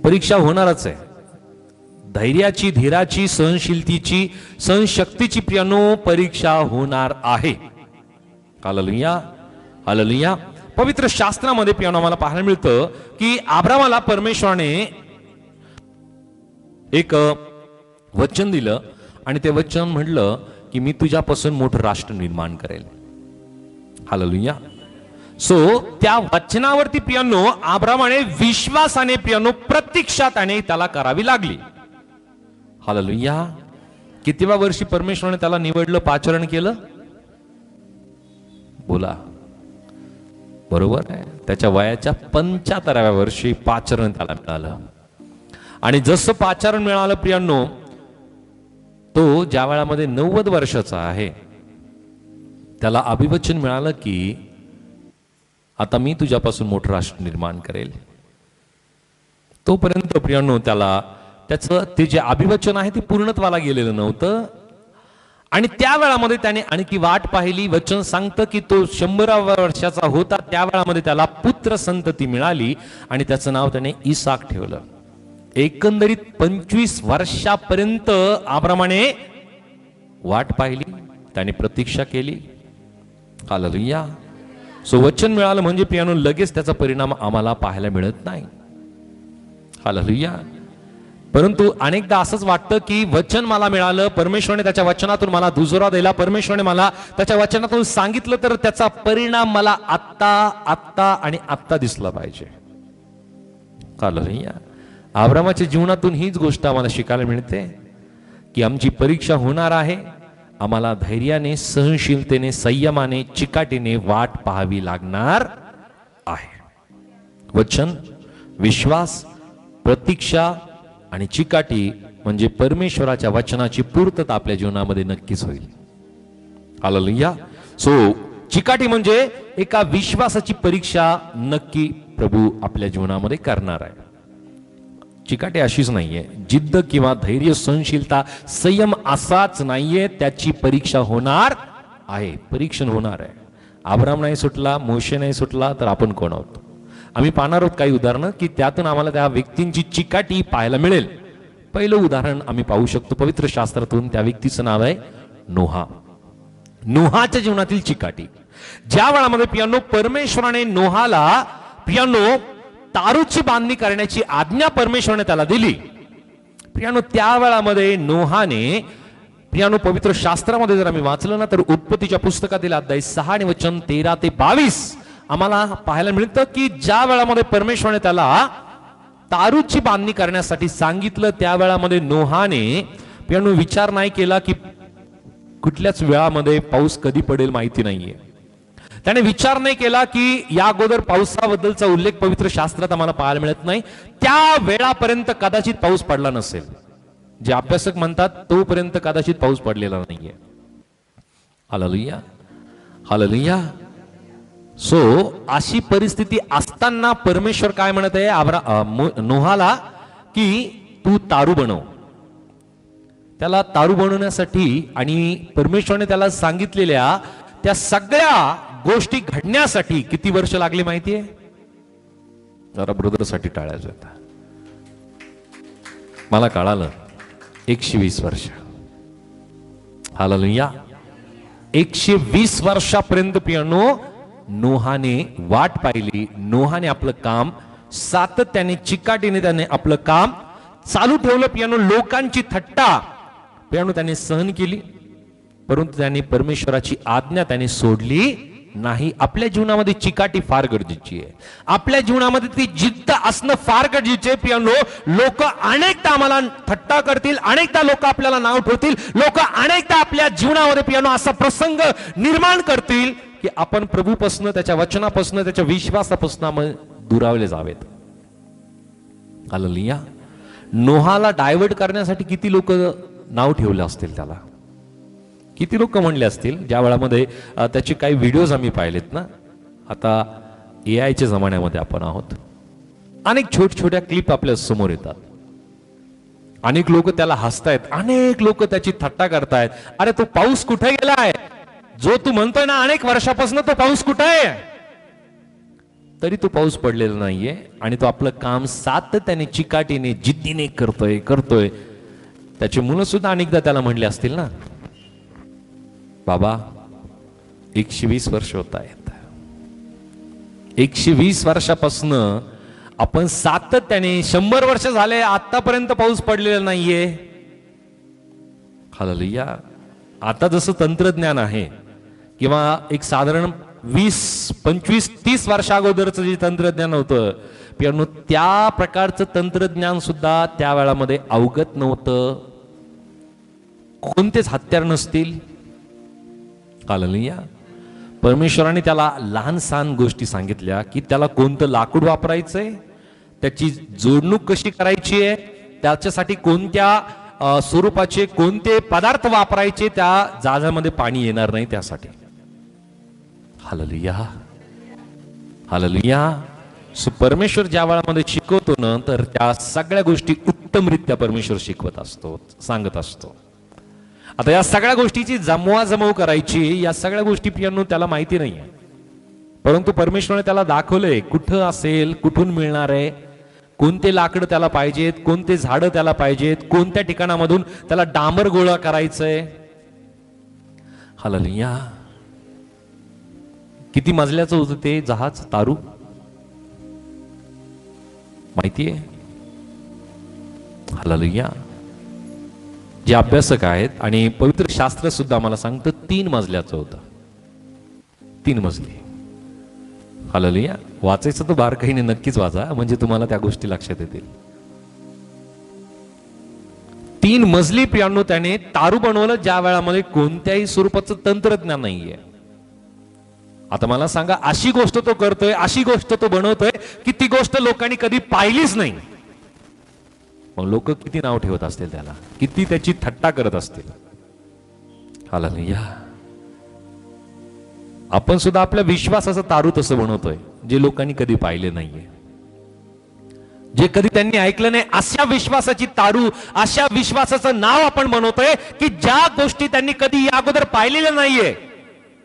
परीक्षा होणारच आहे. धैर्याची, धीराची, सहनशीलतेची, सहनशक्तीची प्रियांनो परीक्षा होणार आहे. हालेलुया. हालेलुया. पवित्र शास्त्रामध्ये प्रियांनो आम्हाला पाहायला मिळतं की अब्रामाला परमेश्वराने एक वचन दिलं आणि ते वचन म्हटलं की मी तुझ्यापासून मोठं राष्ट्र निर्माण करेल. हालेलुया. सो त्या वचनावरती प्रियांनो अब्रामाने विश्वासाने प्रियांनो प्रतीक्षा त्याने त्याला करावी लागली. हालेलुया. कितीव्या वर्षी परमेश्वराने त्याला निवडलं, पाचारण केलं? बोला. बरोबर आहे. त्याच्या वयाच्या 75व्या वर्षी पाचारण त्याला मिळालं. आणि जसं पाचारण मिळालं प्रियांनो, तो ज्या वेळामध्ये 90 वर्षाचा आहे त्याला अभिवचन मिळालं की आता मी तुझ्यापासून मोठं राष्ट्र निर्माण करेल. तोपर्यंत प्रियांनो त्याला त्याचं ते जे अभिवचन आहे ते पूर्णत्वाला गेलेलं नव्हतं. आणि त्या वेळामध्ये त्याने आणखी वाट पाहिली. वचन सांगतं की तो 100व्या वर्षाचा होता त्या वेळामध्ये त्याला पुत्र संतती मिळाली आणि त्याचं नाव त्याने इसाक ठेवलं. एकंदरीत 25 वर्षापर्यंत अब्रामाने वाट पाहिली, त्याने प्रतीक्षा केली. हालेलुया. सो वचन मिळालं म्हणजे प्रियांनो लगेच त्याचा परिणाम आम्हाला पाहायला मिळत नाही. हालेलुया. परंतु अनेकदा असंच वाटतं की वचन मला मिळालं, परमेश्वराने त्याच्या वचनातून मला दुजोरा दिला, परमेश्वराने मला त्याच्या वचनातून सांगितलं, तर त्याचा परिणाम मला आत्ता आणि आत्ता दिसला पाहिजे. हालेलुया. अब्रामाच्या जीवनातून हीच गोष्ट आम्हाला शिकायला मिळते की आमची परीक्षा होणार आहे. आम्हाला धैर्याने, सहनशीलतेने, संयमाने, चिकाटीने वाट पाहावी लागणार आहे. वचन, विश्वास, प्रतीक्षा आणि चिकाटी म्हणजे परमेश्वराच्या वचनाची पूर्तता आपल्या जीवनामध्ये नक्कीच होईल. हालेलुया. सो चिकाटी म्हणजे एका विश्वासाची परीक्षा नक्की प्रभू आपल्या जीवनामध्ये करणार आहे. चिकाटी अशीच नाहीये, जिद्द किंवा धैर्य, सहनशीलता, संयम असाच नाहीये, त्याची परीक्षा होणार आहे, परीक्षण होणार आहे. अब्राम नाही सुटला, मोशे नाही सुटला, तर आपण कोण आहोत? आम्ही पाहणार आहोत काही उदाहरणं की त्यातून आम्हाला त्या व्यक्तींची चिकाटी पाहायला मिळेल. पहिलं उदाहरण आम्ही पाहू शकतो पवित्र शास्त्रातून. त्या व्यक्तीचं नाव आहे नोहा. नोहाच्या जीवनातील चिकाटी. ज्या वेळामध्ये प्रियांनो परमेश्वराने नोहाला प्रियांनो तारूची बांधणी करण्याची आज्ञा परमेश्वराने त्याला दिली, प्रियांनो त्या वेळामध्ये नोहाने प्रियांनो पवित्र शास्त्रामध्ये जर आम्ही वाचलं ना, तर उत्पत्तीच्या पुस्तकातील अध्याय 6 आणि वचन 13 ते 22 आम्हाला पाहायला मिळतं की ज्या वेळामध्ये परमेश्वराने त्याला तारूची बांधणी करण्यासाठी सांगितलं, त्या वेळामध्ये नोहाने प्रियांनो विचार नाही केला की कुठल्याच वेळामध्ये पाऊस कधी पडेल माहिती नाहीये. त्याने विचार नाही केला की या अगोदर पावसाबद्दलचा उल्लेख पवित्र शास्त्रात आम्हाला पाहायला मिळत नाही. त्या वेळापर्यंत कदाचित पाऊस पडला नसेल. जे अभ्यासक म्हणतात तोपर्यंत कदाचित पाऊस पडलेला नाहीये. हालेलुया. हालेलुया. सो अशी परिस्थिती असताना परमेश्वर काय म्हणत आहे नोहाला की तू तारू बनव. त्याला तारू बनवण्यासाठी आणि परमेश्वराने त्याला सांगितलेल्या त्या सगळ्या गोष्टी घडण्यासाठी किती वर्ष लागली माहितीये? जरा ब्रदरसाठी टाळायचं होतं. मला कळालं 120 वर्ष. हालेलुया. 120 वर्षापर्यंत प्रियांनो नोहाने वाट पाहिली, नोहाने आपलं काम सातत्याने चिकाटीने त्याने आपलं काम चालू ठेवलं. पियानो लोकांची थट्टा पियानो त्याने सहन केली, परंतु त्याने परमेश्वराची आज्ञा त्याने सोडली नाही. आपल्या जीवनामध्ये चिकाटी फार गरजेची आहे. आपल्या जीवनामध्ये ती जिद्द असणं फार गरजेचे आहे. पियानो लोक अनेकदा आम्हाला थट्टा करतील, अनेकदा लोक आपल्याला नाव ठेवतील, लोक अनेकदा आपल्या जीवनामध्ये पियानो असा प्रसंग निर्माण करतील की आपण प्रभूपासून, त्याच्या वचनापासून, त्याच्या विश्वासापासून दुरावले जावेत. हालेलुया. नोहाला डायव्हर्ट करण्यासाठी किती लोक नाव ठेवले असतील, त्याला किती लोक म्हणले असतील. ज्या वेळामध्ये त्याचे काही व्हिडिओज आम्ही पाहिलेत ना, आता AI च्या जमान्यामध्ये आपण आहोत, अनेक छोट्या क्लिप आपल्या समोर येतात. अनेक लोक त्याला हसतायत, अनेक लोक त्याची थट्टा करतायत. अरे तो पाऊस कुठे गेलाय, जो तू म्हणतोय ना अनेक वर्षापासून, तो पाऊस कुठे आहे? तरी तो पाऊस पडलेला नाहीये आणि तो आपलं काम सातत्याने चिकाटीने जिद्दीने करतोय. त्याची मुलं सुद्धा अनेकदा त्याला म्हणले असतील ना, बाबा 120 वर्ष होत आहेत, 120 वर्षापासून आपण सातत्याने 100 वर्ष झाले आतापर्यंत पाऊस पडलेला नाहीये. हालेलुया. आता जसं तंत्रज्ञान आहे किंवा एक साधारण 20, 25, 30 वर्षा अगोदरचं जे तंत्रज्ञान होतं पियानो, त्या प्रकारचं तंत्रज्ञान सुद्धा त्या वेळामध्ये अवगत नव्हतं. कोणतेच हत्यार नसतील. हालेलुया. परमेश्वराने त्याला लहान सहान गोष्टी सांगितल्या की त्याला कोणतं लाकूड वापरायचंय, त्याची जोडणूक कशी करायची आहे, त्याच्यासाठी कोणत्या स्वरूपाचे कोणते पदार्थ वापरायचे, त्या जहाजामध्ये पाणी येणार नाही त्यासाठी. हालेलुया. हालेलुया. परमेश्वर ज्या वेळामध्ये शिकवतो ना, तर त्या सगळ्या गोष्टी उत्तमरित्या परमेश्वर शिकवत असतो, सांगत असतो. आता या सगळ्या गोष्टीची जमवाजमव करायची, या सगळ्या गोष्टी पियानो त्याला माहिती नाहीये, परंतु परमेश्वराने त्याला दाखवलंय कुठं असेल, कुठून मिळणार आहे, कोणते लाकड त्याला पाहिजेत, कोणते झाडं त्याला पाहिजेत, कोणत्या ठिकाणामधून त्याला डांबर गोळा करायचंय. हालेलुया. किती मजल्याचं होतं ते जहाज, तारू माहितीये? हालेलुया. जे अभ्यासक आहेत आणि पवित्र शास्त्र सुद्धा आम्हाला सांगतं 3 मजल्याचं होतं, 3 मजली. हालेलुया. वाचायचं तर बारकाईने नक्कीच वाचा, म्हणजे तुम्हाला त्या गोष्टी लक्षात येतील. 3 मजली पियानो त्याने तारू बनवलं, ज्या वेळामध्ये कोणत्याही स्वरूपाचं तंत्रज्ञान नाहीये. आता मला सांगा, अशी गोष्ट तो करतोय, अशी गोष्ट तो बनवतोय की ती गोष्ट लोकांनी कधी पाहिलीच नाही. मग लोक किती नाव ठेवत असतील त्याला, किती त्याची थट्टा करत असतील. हालेलुया. आपण सुद्धा आपल्या विश्वासाचं तारू तसं बनवतोय, जे लोकांनी कधी पाहिले नाहीये, जे कधी त्यांनी ऐकलं नाही. अशा विश्वासाची तारू, अशा विश्वासाचं नाव आपण बनवतोय की ज्या गोष्टी त्यांनी कधी या अगोदर पाहिलेल्या नाहीये.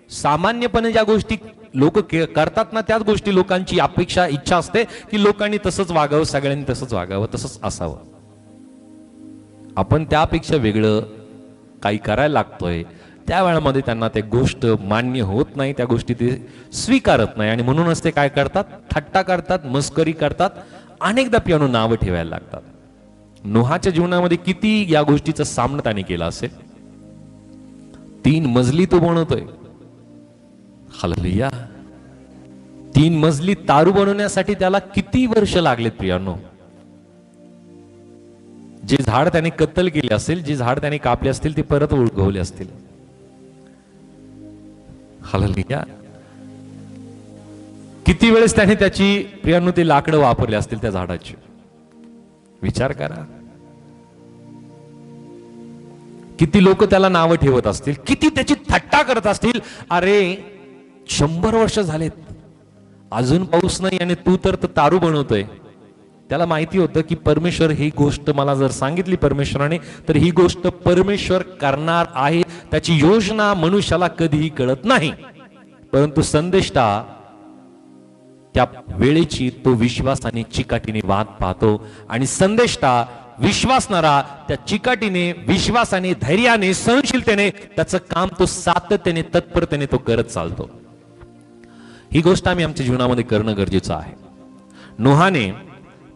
सामान्यपणे ज्या गोष्टी लोक करतात ना, त्याच गोष्टी लोकांची अपेक्षा, इच्छा असते की लोकांनी तसंच वागावं, सगळ्यांनी तसंच वागावं, तसंच असावं. आपण त्यापेक्षा वेगळं काही करायला लागतोय, त्या वेळामध्ये त्यांना ते गोष्ट मान्य होत नाही, त्या गोष्टी ते स्वीकारत नाही आणि म्हणूनच ते काय करतात, थट्टा करतात, मस्करी करतात, अनेकदा पियानो नावं ठेवायला लागतात. नोहाच्या जीवनामध्ये किती या गोष्टीचा सामना त्याने केला असेल. 3 मजली तो बनवतोय. हालेलुया. 3 मजली तारू बनवण्यासाठी त्याला किती वर्ष लागलेत प्रियानो. जे झाड त्याने कत्तल केले असेल, जे झाड त्याने कापले असतील, ते परत उगवले असतील. हालेलुया. किती वेळेस त्याने त्याची प्रियानो ते लाकडं वापरले असतील त्या झाडाची. विचार करा. किती लोक त्याला नावं ठेवत असतील, किती त्याची थट्टा करत असतील. अरे 100 वर्ष झालेत, अजून पाऊस नाही आणि तू तर तारू बनवतोय. त्याला माहिती होतं की परमेश्वर ही गोष्ट मला जर सांगितली परमेश्वराने, तर ही गोष्ट परमेश्वर करणार आहे. त्याची योजना मनुष्याला कधीही कळत नाही, परंतु संदेष्टा त्या वेळेची तो विश्वासाने चिकाटीने वाट पाहतो आणि संदेष्टा विश्वासणारा त्या चिकाटीने, विश्वासाने, धैर्याने, सहनशीलतेने त्याचं काम तो सातत्याने, तत्परतेने तो करत चालतो. ही गोष्ट आम्ही आमच्या जीवनामध्ये करणं गरजेचं आहे. नोहाने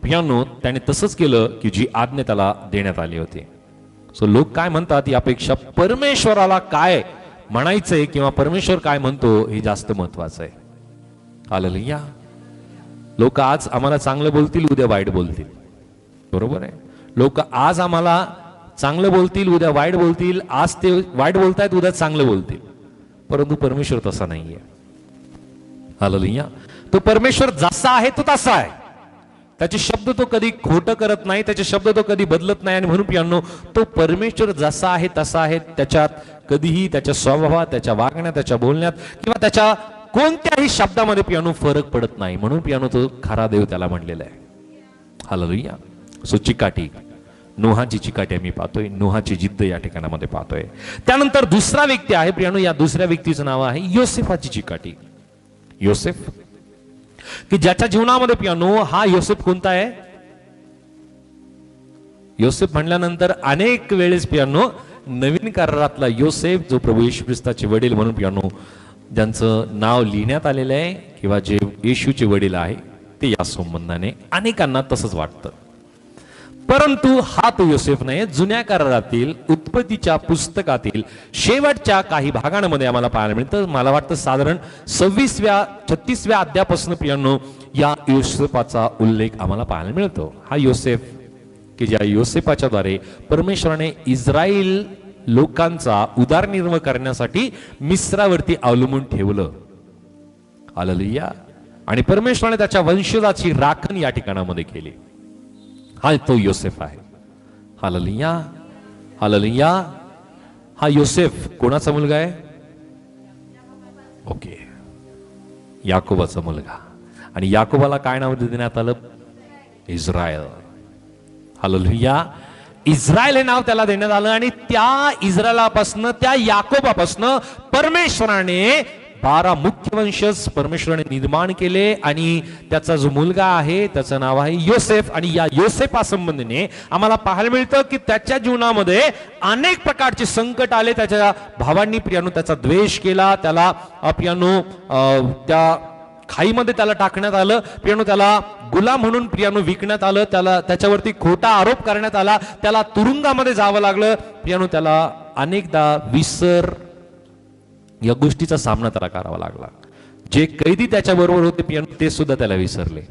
पियानो त्याने तसंच केलं की जी आज्ञा त्याला देण्यात आली होती. सो लोक काय म्हणतात यापेक्षा परमेश्वराला काय म्हणायचंय किंवा परमेश्वर काय म्हणतो हे जास्त महत्वाचं आहे. हालेलुया. लोक आज आम्हाला चांगलं बोलतील, उद्या वाईट बोलतील. बरोबर आहे. लोक आज आम्हाला चांगलं बोलतील, उद्या वाईट बोलतील. आज ते वाईट बोलतायत, उद्या चांगलं बोलतील. परंतु परमेश्वर तसा नाहीये. हालेलुया. तो परमेश्वर जसा आहे तो तसा आहे. त्याचे शब्द तो कधी खोटं करत नाही, त्याचे शब्द तो कधी बदलत नाही. आणि म्हणून पियानो तो परमेश्वर जसा आहे तसा आहे. त्याच्यात कधीही त्याच्या स्वभावात, त्याच्या वागण्यात, त्याच्या बोलण्यात किंवा त्याच्या कोणत्याही शब्दामध्ये पियानो फरक पडत नाही. म्हणून पियानो तो खरा देव त्याला म्हणलेला आहे. हालेलुया. सो चिकाटी, नोहाची चिकाटी आम्ही पाहतोय, नोहाची जिद्द या ठिकाणामध्ये पाहतोय. त्यानंतर दुसरा व्यक्ती आहे प्रियानो, या दुसऱ्या व्यक्तीचं नाव आहे योसेफाची चिकाटी. योसेफ की ज्याच्या जीवनामध्ये पियानो, हा योसेफ कोणता आहे? योसेफ म्हणल्यानंतर अनेक वेळेस पियानो नवीन करारातला योसेफ, जो प्रभू येशू ख्रिस्ताचे वडील म्हणून पियानो ज्यांचं नाव लिहिण्यात आलेलं आहे किंवा जे येशूचे वडील आहे ते या संबंधाने अनेकांना तसंच वाटतं. परंतु हा तो योसेफ नाही. जुन्या करारातील उत्पत्तीच्या पुस्तकातील शेवटच्या काही भागांमध्ये आम्हाला पाहायला मिळतं. मला वाटतं साधारण 36व्या अध्यायापासून पियानो या योसेफाचा उल्लेख आम्हाला पाहायला मिळतो. हा योसेफ की ज्या योसेफाच्या द्वारे परमेश्वराने इस्रायल लोकांचा उदरनिर्वाह करण्यासाठी मिस्रावरती अवलंबून ठेवलं. हालेलुया. आणि परमेश्वराने त्याच्या वंशजाची राखण या ठिकाणामध्ये केली. हा तो योसेफ आहे. हालेलुया. हालेलुया. हा योसेफ कोणाचा मुलगा आहे? ओके, याकोबाचा मुलगा. आणि याकोबाला काय नाव देण्यात आलं? इस्रायल. हालेलुया. इस्रायल हे नाव त्याला देण्यात आलं. आणि त्या इस्रायलापासनं, त्या याकोबापासनं परमेश्वराने 12 मुख्य वंशज परमेश्वराने निर्माण केले. आणि त्याचा जो मुलगा आहे त्याचं नाव आहे योसेफ. आणि या योसेफासंबंधीने आम्हाला पाहायला मिळतं की त्याच्या जीवनामध्ये अनेक प्रकारचे संकट आले. त्याच्या भावांनी प्रियानो त्याचा द्वेष केला. त्याला प्रियानो त्या खाईमध्ये त्याला टाकण्यात आलं. प्रियानो त्याला गुलाम म्हणून प्रियानो विकण्यात आलं. त्याच्यावरती खोटा आरोप करण्यात आला. त्याला तुरुंगामध्ये जावं लागलं. प्रियानो त्याला अनेकदा विसर या गोष्टीचा सामना त्याला करावा लागला. जे कैदी त्याच्या बरोबर होते पियानो ते सुद्धा त्याला विसरले.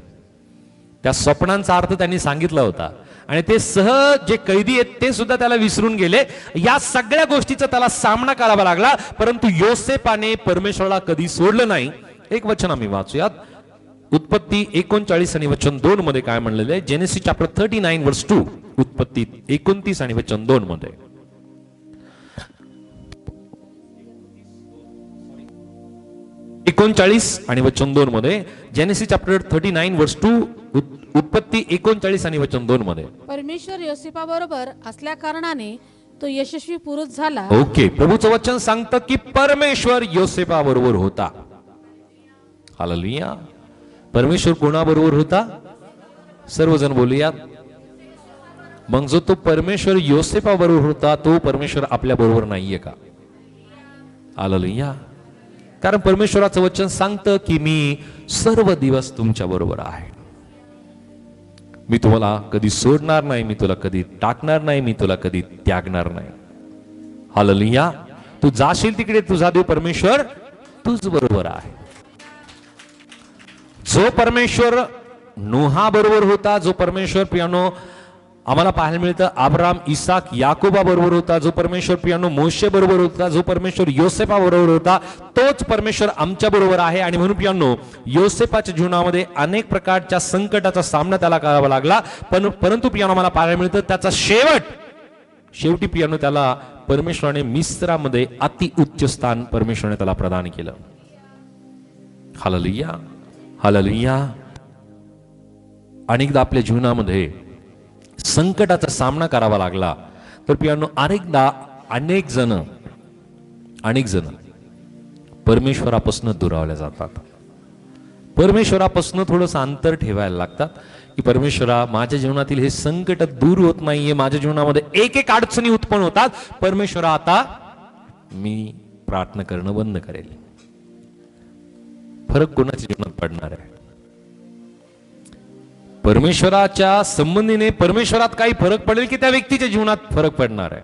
त्या स्वप्नांचा अर्थ त्यांनी सांगितला होता आणि ते सहज जे कैदी आहेत ते सुद्धा त्याला विसरून गेले. या सगळ्या गोष्टीचा त्याला सामना करावा लागला. परंतु योसेफाने परमेश्वराला कधी सोडलं नाही. एक वचन आम्ही वाचूयात. उत्पत्ती 39 आणि वचन 2 मध्ये काय म्हणलेलं आहे? जेनेसिस चॅप्टर 39 वर्स 2. उत्पत्ती 29 आणि वचन 2 मध्ये. आणि वचन 2 मध्ये. जेनेसिस चॅप्टर 39 वर्स 2. उत्पत्ती 39 आणि वचन 2 मध्ये. परमेश्वर योसेफाबरोबर असल्या कारणाने तो यशस्वी पुरुष झाला. ओके. प्रभूचं वचन सांगतं की परमेश्वर योसेफाबरोबर होता. हालेलुया. परमेश्वर कोणाबरोबर होता? सर्वजण बोलूया. मग जो तो परमेश्वर योसेफाबरोबर होता तो परमेश्वर आपल्या बरोबर नाहीये का? हालेलुया. कारण परमेश्वराचं वचन सांगतं की मी सर्व दिवस तुमच्या बरोबर आहे. मी तुम्हाला कधी सोडणार नाही, मी तुला कधी टाकणार नाही, मी तुला कधी त्यागणार नाही. हालेलुया. तू जाशील तिकडे तुझा देव परमेश्वर तुझ बरोबर आहे. जो परमेश्वर नोहा बरोबर होता, जो परमेश्वर पियानो आम्हाला पाहायला मिळतं अब्राम, इसाक, याकोबा बरोबर होता, जो परमेश्वर पियानो मोशे बरोबर होता, जो परमेश्वर योसेफा बरोबर होता, तोच परमेश्वर आमच्या बरोबर आहे. आणि म्हणून पियानो योसेफाच्या जीवनामध्ये अनेक प्रकारच्या संकटाचा सामना त्याला करावा लागला. परंतु पियानो मला पाहायला मिळतं त्याचा शेवटी पियानो त्याला परमेश्वराने मिस्रामध्ये अति उच्च स्थान परमेश्वराने त्याला प्रदान केलं. हालेलुया. हालेलुया. अनेकदा आपल्या जीवनामध्ये संकटाचा सामना करावा लागला तर पियानो अनेक जण परमेश्वरापासून दुरावल्या जातात. परमेश्वरापासून थोडंसं अंतर ठेवायला लागतात की परमेश्वरा माझ्या जीवनातील हे संकट दूर होत नाहीये, माझ्या जीवनामध्ये एक अडचणी उत्पन्न होतात. परमेश्वरा आता मी प्रार्थना करणं बंद करेल. फरक कोणाच्या जीवनात पडणार आहे? परमेश्वराच्या संबंधीने परमेश्वरात काही फरक पडेल की त्या व्यक्तीच्या जीवनात फरक पडणार आहे?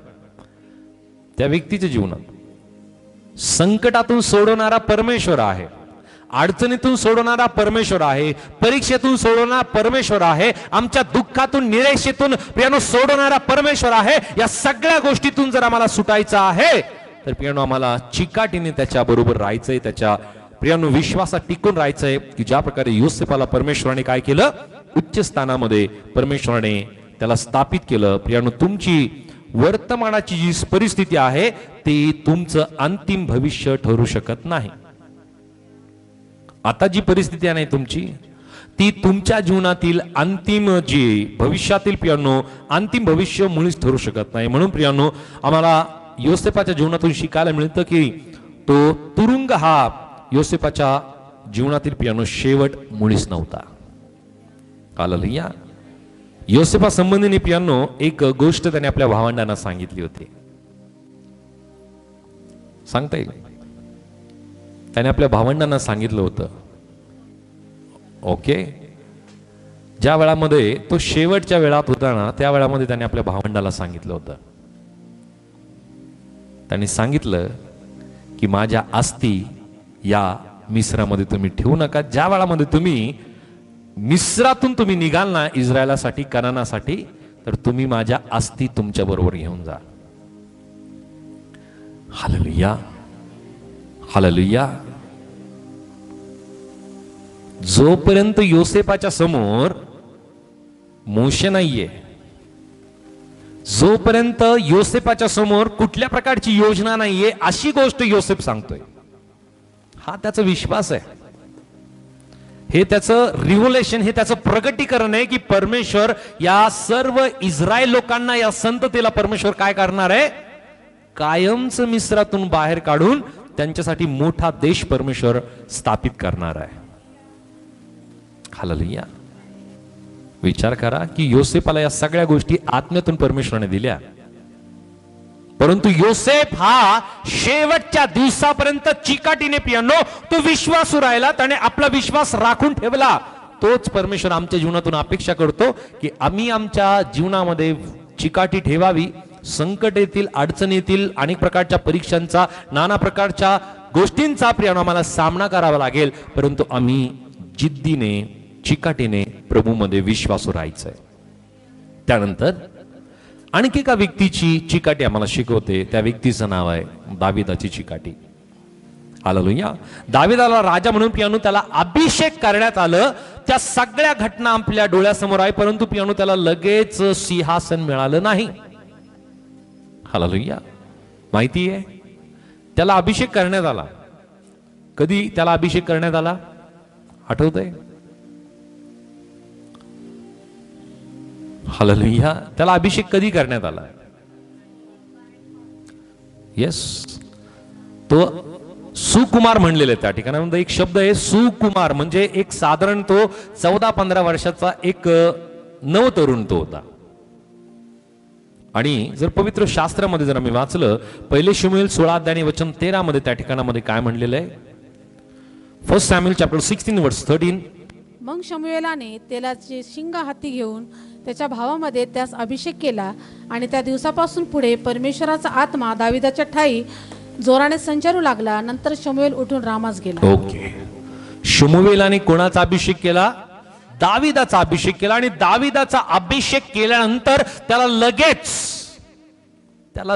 त्या व्यक्तीच्या जीवनात संकटातून सोडवणारा परमेश्वर आहे, अडचणीतून सोडवणारा परमेश्वर आहे, परीक्षेतून सोडवणारा परमेश्वर आहे, आमच्या दुःखातून निराशेतून प्रियानो सोडवणारा परमेश्वर आहे. या सगळ्या गोष्टीतून जर आम्हाला सुटायचं आहे तर प्रियानो आम्हाला चिकाटीने त्याच्या बरोबर राहायचंय, त्याच्या प्रियानो विश्वासात टिकून राहायचंय की ज्या प्रकारे योसेफाला परमेश्वराने काय केलं, उच्च स्थानामध्ये परमेश्वराने त्याला स्थापित केलं. प्रियानो तुमची वर्तमानाची जी परिस्थिती आहे ती तुमचं अंतिम भविष्य ठरू शकत नाही. आता जी परिस्थिती आहे तुमची ती तुमच्या जीवनातील अंतिम जी भविष्यातील प्रियानो अंतिम भविष्य मुळीच ठरू शकत नाही. म्हणून प्रियानो आम्हाला योसेफाच्या जीवनातून शिकायला मिळतं की तो तुरुंग हा योसेफाच्या जीवनातील प्रियानो शेवट मुळीच नव्हता. हालेलुया. योसेफा संबंधीने प्रियानो एक गोष्ट त्याने आपल्या भावंडांना सांगितली होती. सांगता येईल? त्याने आपल्या भावंडांना सांगितलं होतं, ओके, ज्या वेळामध्ये तो शेवटच्या वेळात होता ना त्या वेळामध्ये त्याने आपल्या भावंडाला सांगितलं होतं. त्यांनी सांगितलं की माझ्या अस्थी या मिस्रामध्ये तुम्ही ठेवू नका. ज्या वेळामध्ये तुम्ही मिस्रातून तुम्ही निघाल ना इस्रायलासाठी, कनानासाठी, तर तुम्ही माझ्या अस्थी तुमच्या बरोबर घेऊन जा. Hallelujah, hallelujah. जोपर्यंत योसेफाच्या समोर मोशे नाहीये, जोपर्यंत योसेफाच्या समोर कुठल्या प्रकारची योजना नाहीये अशी गोष्ट योसेफ सांगतोय, हा त्याचा विश्वास आहे. हे त्याचं रिव्होल्युशन, हे त्याचं प्रगटीकरण आहे की परमेश्वर या सर्व इस्रायल लोकांना, या संततीला परमेश्वर काय करणार आहे, कायमच मिस्रातून बाहेर काढून त्यांच्यासाठी मोठा देश परमेश्वर स्थापित करणार आहे. हालेलुया. विचार करा की योसेफाला या सगळ्या गोष्टी आत्म्यातून परमेश्वराने दिल्या, परंतु योसेफ हा शेवटच्या दिवसापर्यंत चिकाटीने प्रियानो तो विश्वासू राहिला, त्याने आपला विश्वास राखून ठेवला. तोच परमेश्वर आमच्या जीवनातून अपेक्षा करतो की आम्ही आमच्या जीवनामध्ये चिकाटी ठेवावी. संकट येतील, अडचणी येतील, अनेक प्रकारच्या परीक्षांचा, नाना प्रकारच्या गोष्टींचा प्रियानो आम्हाला सामना करावा लागेल, परंतु आम्ही जिद्दीने, चिकाटीने प्रभूमध्ये विश्वासू राहायचंय. त्यानंतर आणखी एका व्यक्तीची चिकाटी आम्हाला शिकवते. त्या व्यक्तीचं नाव आहे दाविदाची चिकाटी. हालेलुया. दाविदाला राजा म्हणून प्रियानो त्याला अभिषेक करण्यात आलं. त्या सगळ्या घटना आपल्या डोळ्यासमोर आहे, परंतु प्रियानो त्याला लगेच सिंहासन मिळालं नाही. हालेलुया. माहिती आहे त्याला अभिषेक करण्यात आला. कधी त्याला अभिषेक करण्यात आला आठवतंय? हालेलुया. त्याला अभिषेक कधी करण्यात आला? येस, तो सुकुमार म्हणलेले. त्या ठिकाणामध्ये एक शब्द आहे सुकुमार, म्हणजे एक साधारण तो 14-15 वर्षाचा एक नवतरुण तो होता. आणि जर पवित्र शास्त्रामध्ये जर आम्ही वाचलं, पहिले शमूएल 16 अध्याय वचन 13 मध्ये त्या ठिकाणामध्ये काय म्हणलेलं आहे? 1 सॅम्युएल चॅप्टर 16 वर्स 13. मग शमूएलाने तेलाचे शिंगा हाती घेऊन त्याच्या भावामध्ये त्यास अभिषेक केला, आणि त्या दिवसापासून पुढे परमेश्वराचा आत्मा दाविदाच्या ठाई जोराने संचारू लागला. नंतर शमूएल उठून रामास गेला. ओके. शमूएलाने कोणाचा अभिषेक केला? दाविदाचा अभिषेक केला. आणि दाविदाचा अभिषेक केल्यानंतर त्याला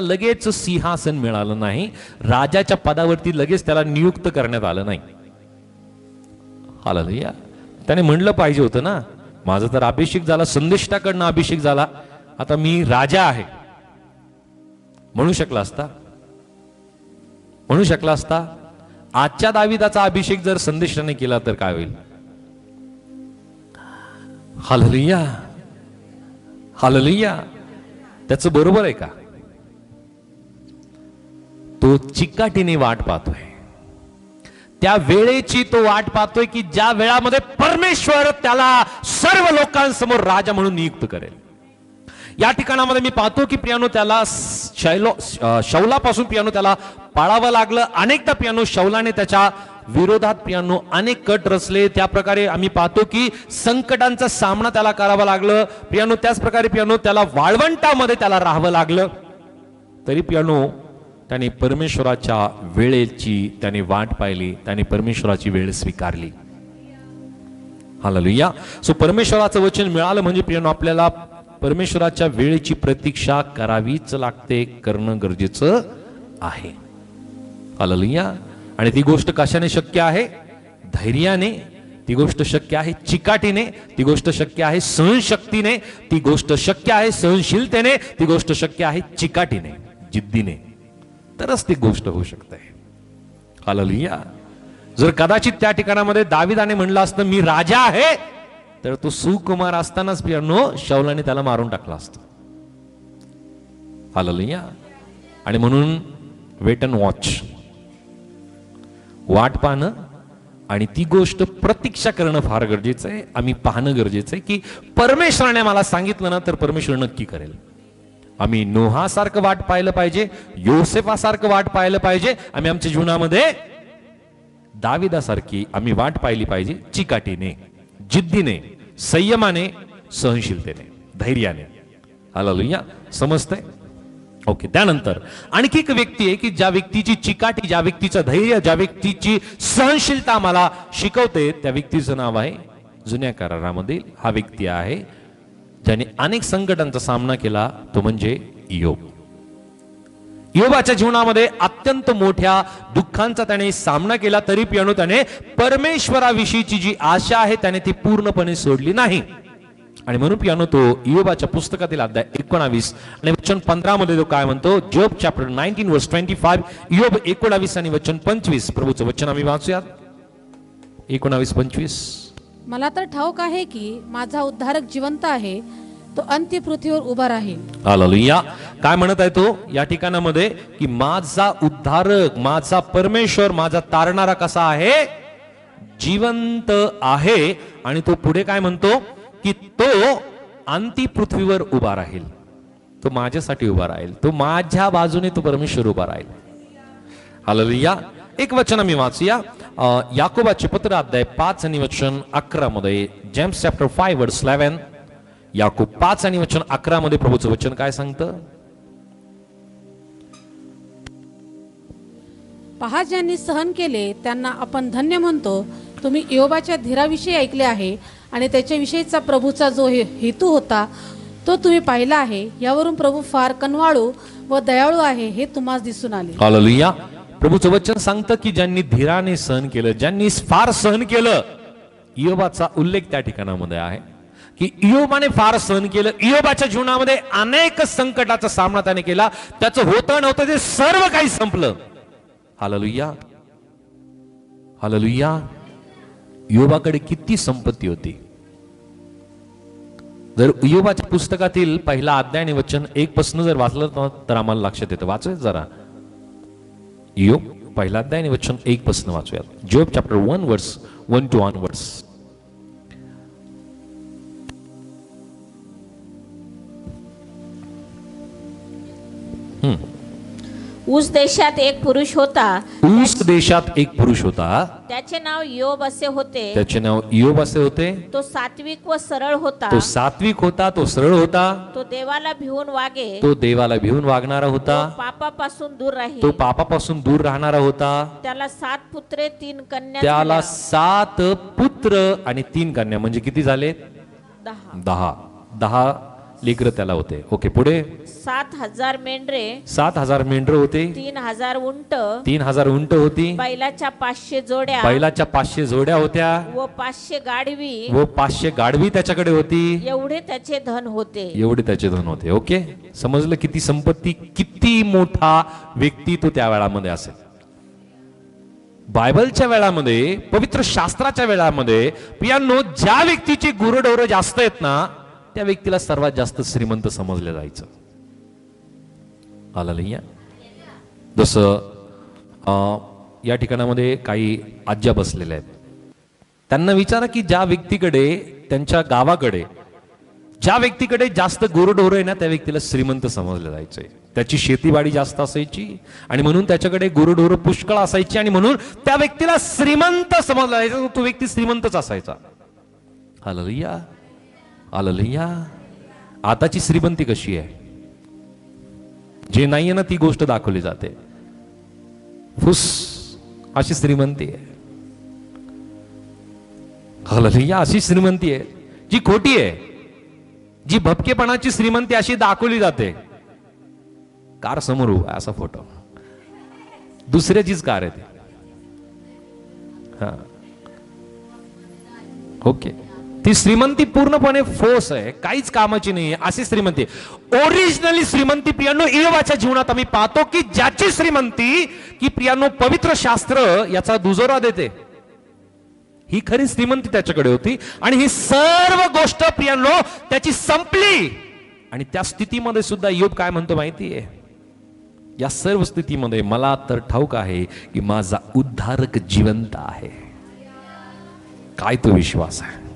लगेच सिंहासन मिळालं नाही. राजाच्या पदावरती लगेच त्याला नियुक्त करण्यात आलं नाही. हालेलुया. त्याने म्हणलं पाहिजे होतं ना, माझा तर अभिषेक झाला, संदेष्टाकडनं अभिषेक झाला, आता मी राजा आहे. म्हणू शकला असता, म्हणू शकला असता. आजच्या दाविदाचा अभिषेक जर संदेष्टाने केला तर काय होईल? Hallelujah, hallelujah. त्याचं बरोबर आहे का? तो चिकाटीने वाट पाहतोय, त्या वेळेची तो वाट पाहतोय की ज्या वेळामध्ये परमेश्वर त्याला सर्व लोकांसमोर राजा म्हणून नियुक्त करेल. या ठिकाणामध्ये मी पाहतो की प्रियानो त्याला शौलापासून पियानो त्याला पाळावं लागलं. अनेकदा पियानो शौलाने त्याच्या विरोधात पियानो अनेक कट रचले. त्या प्रकारे आम्ही पाहतो की संकटांचा सामना त्याला करावा लागलं. पियानो त्याच प्रकारे पियानो त्याला वाळवंटामध्ये त्याला राहावं लागलं. तरी पियानो त्याने परमेश्वराच्या वेळेची त्याने वाट पाहिली. त्याने परमेश्वराची वेळ स्वीकारली. हालेलुया. सो परमेश्वराचं वचन मिळालं म्हणजे पियानो आपल्याला परमेश्वराच्या वेळेची प्रतीक्षा करावीच लागते, करणं गरजेचं आहे. हालेलुया. आणि ती गोष्ट कशाने शक्य आहे? धैर्याने. ती गोष्ट शक्य आहे चिकाटीने. ती गोष्ट शक्य आहे सहनशक्तीने. ती गोष्ट शक्य आहे सहनशीलतेने. ती गोष्ट शक्य आहे चिकाटीने, जिद्दीने. तरच ती गोष्ट होऊ शकते. हालेलुया. जर कदाचित त्या ठिकाणामध्ये दाविदाने म्हणलं असतं मी राजा आहे, तर तो सुकुमार असतानाच पियानो शौलाने त्याला मारून टाकला असतं. हालेलुया. आणि म्हणून वेट अँड वॉच, वाट पाहणं आणि ती गोष्ट प्रतीक्षा करणं फार गरजेचं आहे. आम्ही पाहणं गरजेचं आहे की परमेश्वराने मला सांगितलं ना तर परमेश्वर नक्की करेल. आम्ही नोहासारखं वाट पाहिलं पाहिजे, योसेफासारखं वाट पाहिलं पाहिजे. आम्ही आमच्या जीवनामध्ये दाविदासारखी आम्ही वाट पाहिली पाहिजे, चिकाटीने, जिद्दीने, संयमाने, सहनशीलतेने, धैर्याने. हालेलुया. समजतंय? ओके. त्यानंतर आणखी एक व्यक्ती आहे की ज्या व्यक्तीची चिकाटी, ज्या व्यक्तीचं धैर्य, ज्या व्यक्तीची सहनशीलता आम्हाला शिकवते, त्या व्यक्तीचं नाव आहे जुन्या करारामधील हा व्यक्ती आहे ज्याने अनेक संकटांचा सामना केला, तो म्हणजे इयोब. इयोबाच्या जीवनामध्ये अत्यंत मोठ्या दुःखांचा त्याने सामना केला, तरी पियानो त्याने परमेश्वराविषयीची जी आशा आहे त्याने ती पूर्णपणे सोडली नाही. आणि म्हणून पियानो तो इयोबाच्या पुस्तकातील अध्याय 19 आणि वचन 15 मध्ये तो काय म्हणतो? जॉब चॅप्टर 19 वर्स 25. इयोब 19 आणि वचन 25. प्रभूचं वचन आम्ही वाचूयात. 19:25. मला तर ठाऊक आहे की माझा उद्धारक जिवंत आहे, तो अंत्य पृथ्वीवर उभा राहील. हालेलुया. काय म्हणत आहे तो या ठिकाणामध्ये? की माझा उद्धारक, माझा परमेश्वर, माझा तारणारा कसा आहे? जिवंत आहे. आणि तो पुढे काय म्हणतो? की तो अंती पृथ्वीवर उभा राहील. तो माझ्यासाठी उभा राहील. तो माझ्या बाजूने तो परमेश्वर उभा राहील. हालेलुया. एक वचन आम्ही वाचूया. याकोबाचे पत्र अध्याय 5 आणि वचन 11 मध्ये. जेम्स चॅप्टर 5 वर्स 11. याकोब 5 आणि वचन 11 मध्ये प्रभूचं वचन काय सांगतं? पहा, ज्यांनी सहन केले त्यांना आपण धन्य म्हणतो. तुम्ही इयोबाच्या धीराविषयी ऐकले आहे आणि त्याच्याविषयीचा प्रभूचा जो हेतू होता तो तुम्ही पाहिला आहे. यावरून प्रभू फार कनवाळू व दयाळू आहे हे तुम्हाला दिसून आले. हालेलुया. प्रभूचं वचन सांगतं की ज्यांनी धीराने सहन केलं, ज्यांनी फार सहन केलं. इयोबाचा उल्लेख त्या ठिकाणामध्ये आहे की इयोबाने फार सहन केलं. इयोबाच्या जीवनामध्ये अनेक संकटाचा सामना त्याने केला. त्याचं होतं नव्हतं ते सर्व काही संपलं. हालेलुया. हालेलुया. इयोबाकडे किती संपत्ती होती. जर इयोबाच्या पुस्तकातील पहिला अध्याय आणि वचन 1 पासून जर वाचलं तर आम्हाला लक्षात येतं. वाचूयात जरा. इयोब पहिला अध्याय आणि वचन 1 पासून वाचूयात. जॉब चॅप्टर 1 वर्स 1 to onwards. ऊस देशात एक पुरुष होता. ऊस देशात एक पुरुष होता. त्याचे नाव इयोब असे होते. त्याचे नाव इयोब असे होते. तो सात्विक व सरळ होता. तो सात्विक होता. तो सरळ होता. तो देवाला भिवून वागे. तो देवाला भिवून वागणारा होता. तो पापापासून दूर राही. तो पापापासून दूर राहणारा होता. त्याला 7 पुत्रे 3 कन्या त्याला झाल्या. 7 पुत्र आणि 3 कन्या, म्हणजे किती झाले? 10 लेकरं त्याला होते. ओके. पुढे 7,000 मेंढरे. 7,000 मेंढर होते. 3,000 उंट. 3,000 उंट होती. बैलाच्या 500 जोड्या. बैलाच्या 500 जोड्या होत्या. व 500 गाढवी. व 500 गाढवी त्याच्याकडे होती. एवढे त्याचे धन होते. एवढे त्याचे धन होते. ओके. समजलं किती संपत्ती, किती मोठा व्यक्ती तो त्या वेळामध्ये असेल. बायबलच्या वेळामध्ये, पवित्र शास्त्राच्या वेळामध्ये पियानो ज्या व्यक्तीची गुरढोरं जास्त आहेत ना त्या व्यक्तीला सर्वात जास्त श्रीमंत समजलं जायचं. हालेलुया. जसं या ठिकाणामध्ये काही आज्या बसलेल्या आहेत. त्यांना विचारा की ज्या व्यक्तीकडे त्यांच्या गावाकडे ज्या व्यक्तीकडे जास्त गुरढोर आहे ना त्या व्यक्तीला श्रीमंत समजलं जायचंय. त्याची शेतीबाडी जास्त असायची आणि म्हणून त्याच्याकडे गुरढोर पुष्कळ असायची आणि म्हणून त्या व्यक्तीला श्रीमंत समजलं जायचं. तो व्यक्ती श्रीमंतच असायचा. Hallelujah, hallelujah. आताची श्रीमंती कशी आहे? जे नाहीये ना ती गोष्ट दाखवली जाते. फुस अशी श्रीमंती आहे. हालेलुया, अशी श्रीमंती आहे जी खोटी आहे, जी भपकेपणाची श्रीमंती अशी दाखवली जाते. कार समोर उभा असा फोटो, दुसऱ्याचीच कार आहे ती. हा, ओके. ती श्रीमंती पूर्णपणे फोस आहे, काहीच कामाची नाही आहे अशी श्रीमंती. ओरिजिनली श्रीमंती प्रियांनो इयोबाच्या जीवनात आम्ही पाहतो की ज्याची श्रीमंती की प्रियांनो पवित्र शास्त्र याचा दुजोरा देते. ही खरी श्रीमंती त्याच्याकडे होती आणि ही सर्व गोष्ट प्रियांनो त्याची संपली. आणि त्या स्थितीमध्ये सुद्धा इयोब काय म्हणतो माहितीये? या सर्व स्थितीमध्ये मला तर ठाऊक आहे की माझा उद्धारक जिवंत आहे. काय तो विश्वास आहे,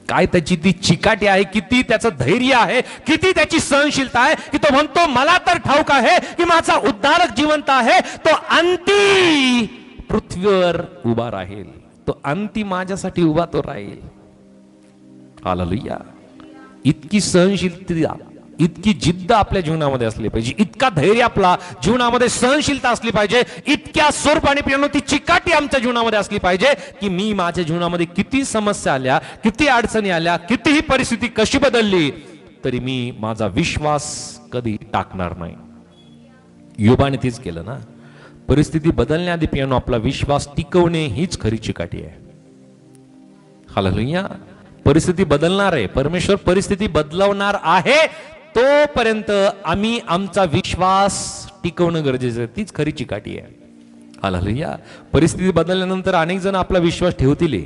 काय त्याची ती चिकाटी आहे, किती त्याचं धैर्य आहे, किती त्याची सहनशीलता आहे की तो म्हणतो मला तर ठाऊक आहे की माझा उद्धारक जिवंत आहे. तो अंती पृथ्वीवर उभा राहील, तो अंती माझ्यासाठी उभा तो राहील. हालेलुया. इतकी सहनशीलता, इतकी जिद्द आपल्या जीवनामध्ये असली पाहिजे, इतका धैर्य आपला जीवनामध्ये, सहनशीलता असली पाहिजे, इतक्या स्वरूपाने प्रियांनो ती चिकाटी आमच्या जीवनामध्ये असली पाहिजे की मी माझ्या जीवनामध्ये किती समस्या आल्या, किती अडचणी आल्या, कितीही परिस्थिती कशी बदलली तरी मी माझा विश्वास कधी टाकणार नाही. इयोबाने तीच केलं ना. परिस्थिती बदलण्याआधी प्रियांनो आपला विश्वास टिकवणे हीच खरी चिकाटी आहे. हालेलुया. परिस्थिती बदलणार आहे, परमेश्वर परिस्थिती बदलवणार आहे, तोपर्यंत आम्ही आमचा विश्वास टिकवणं गरजेचं आहे. तीच खरी चिकाटी आहे. हालेलुया. परिस्थिती बदलल्यानंतर अनेक जण आपला विश्वास ठेवतील.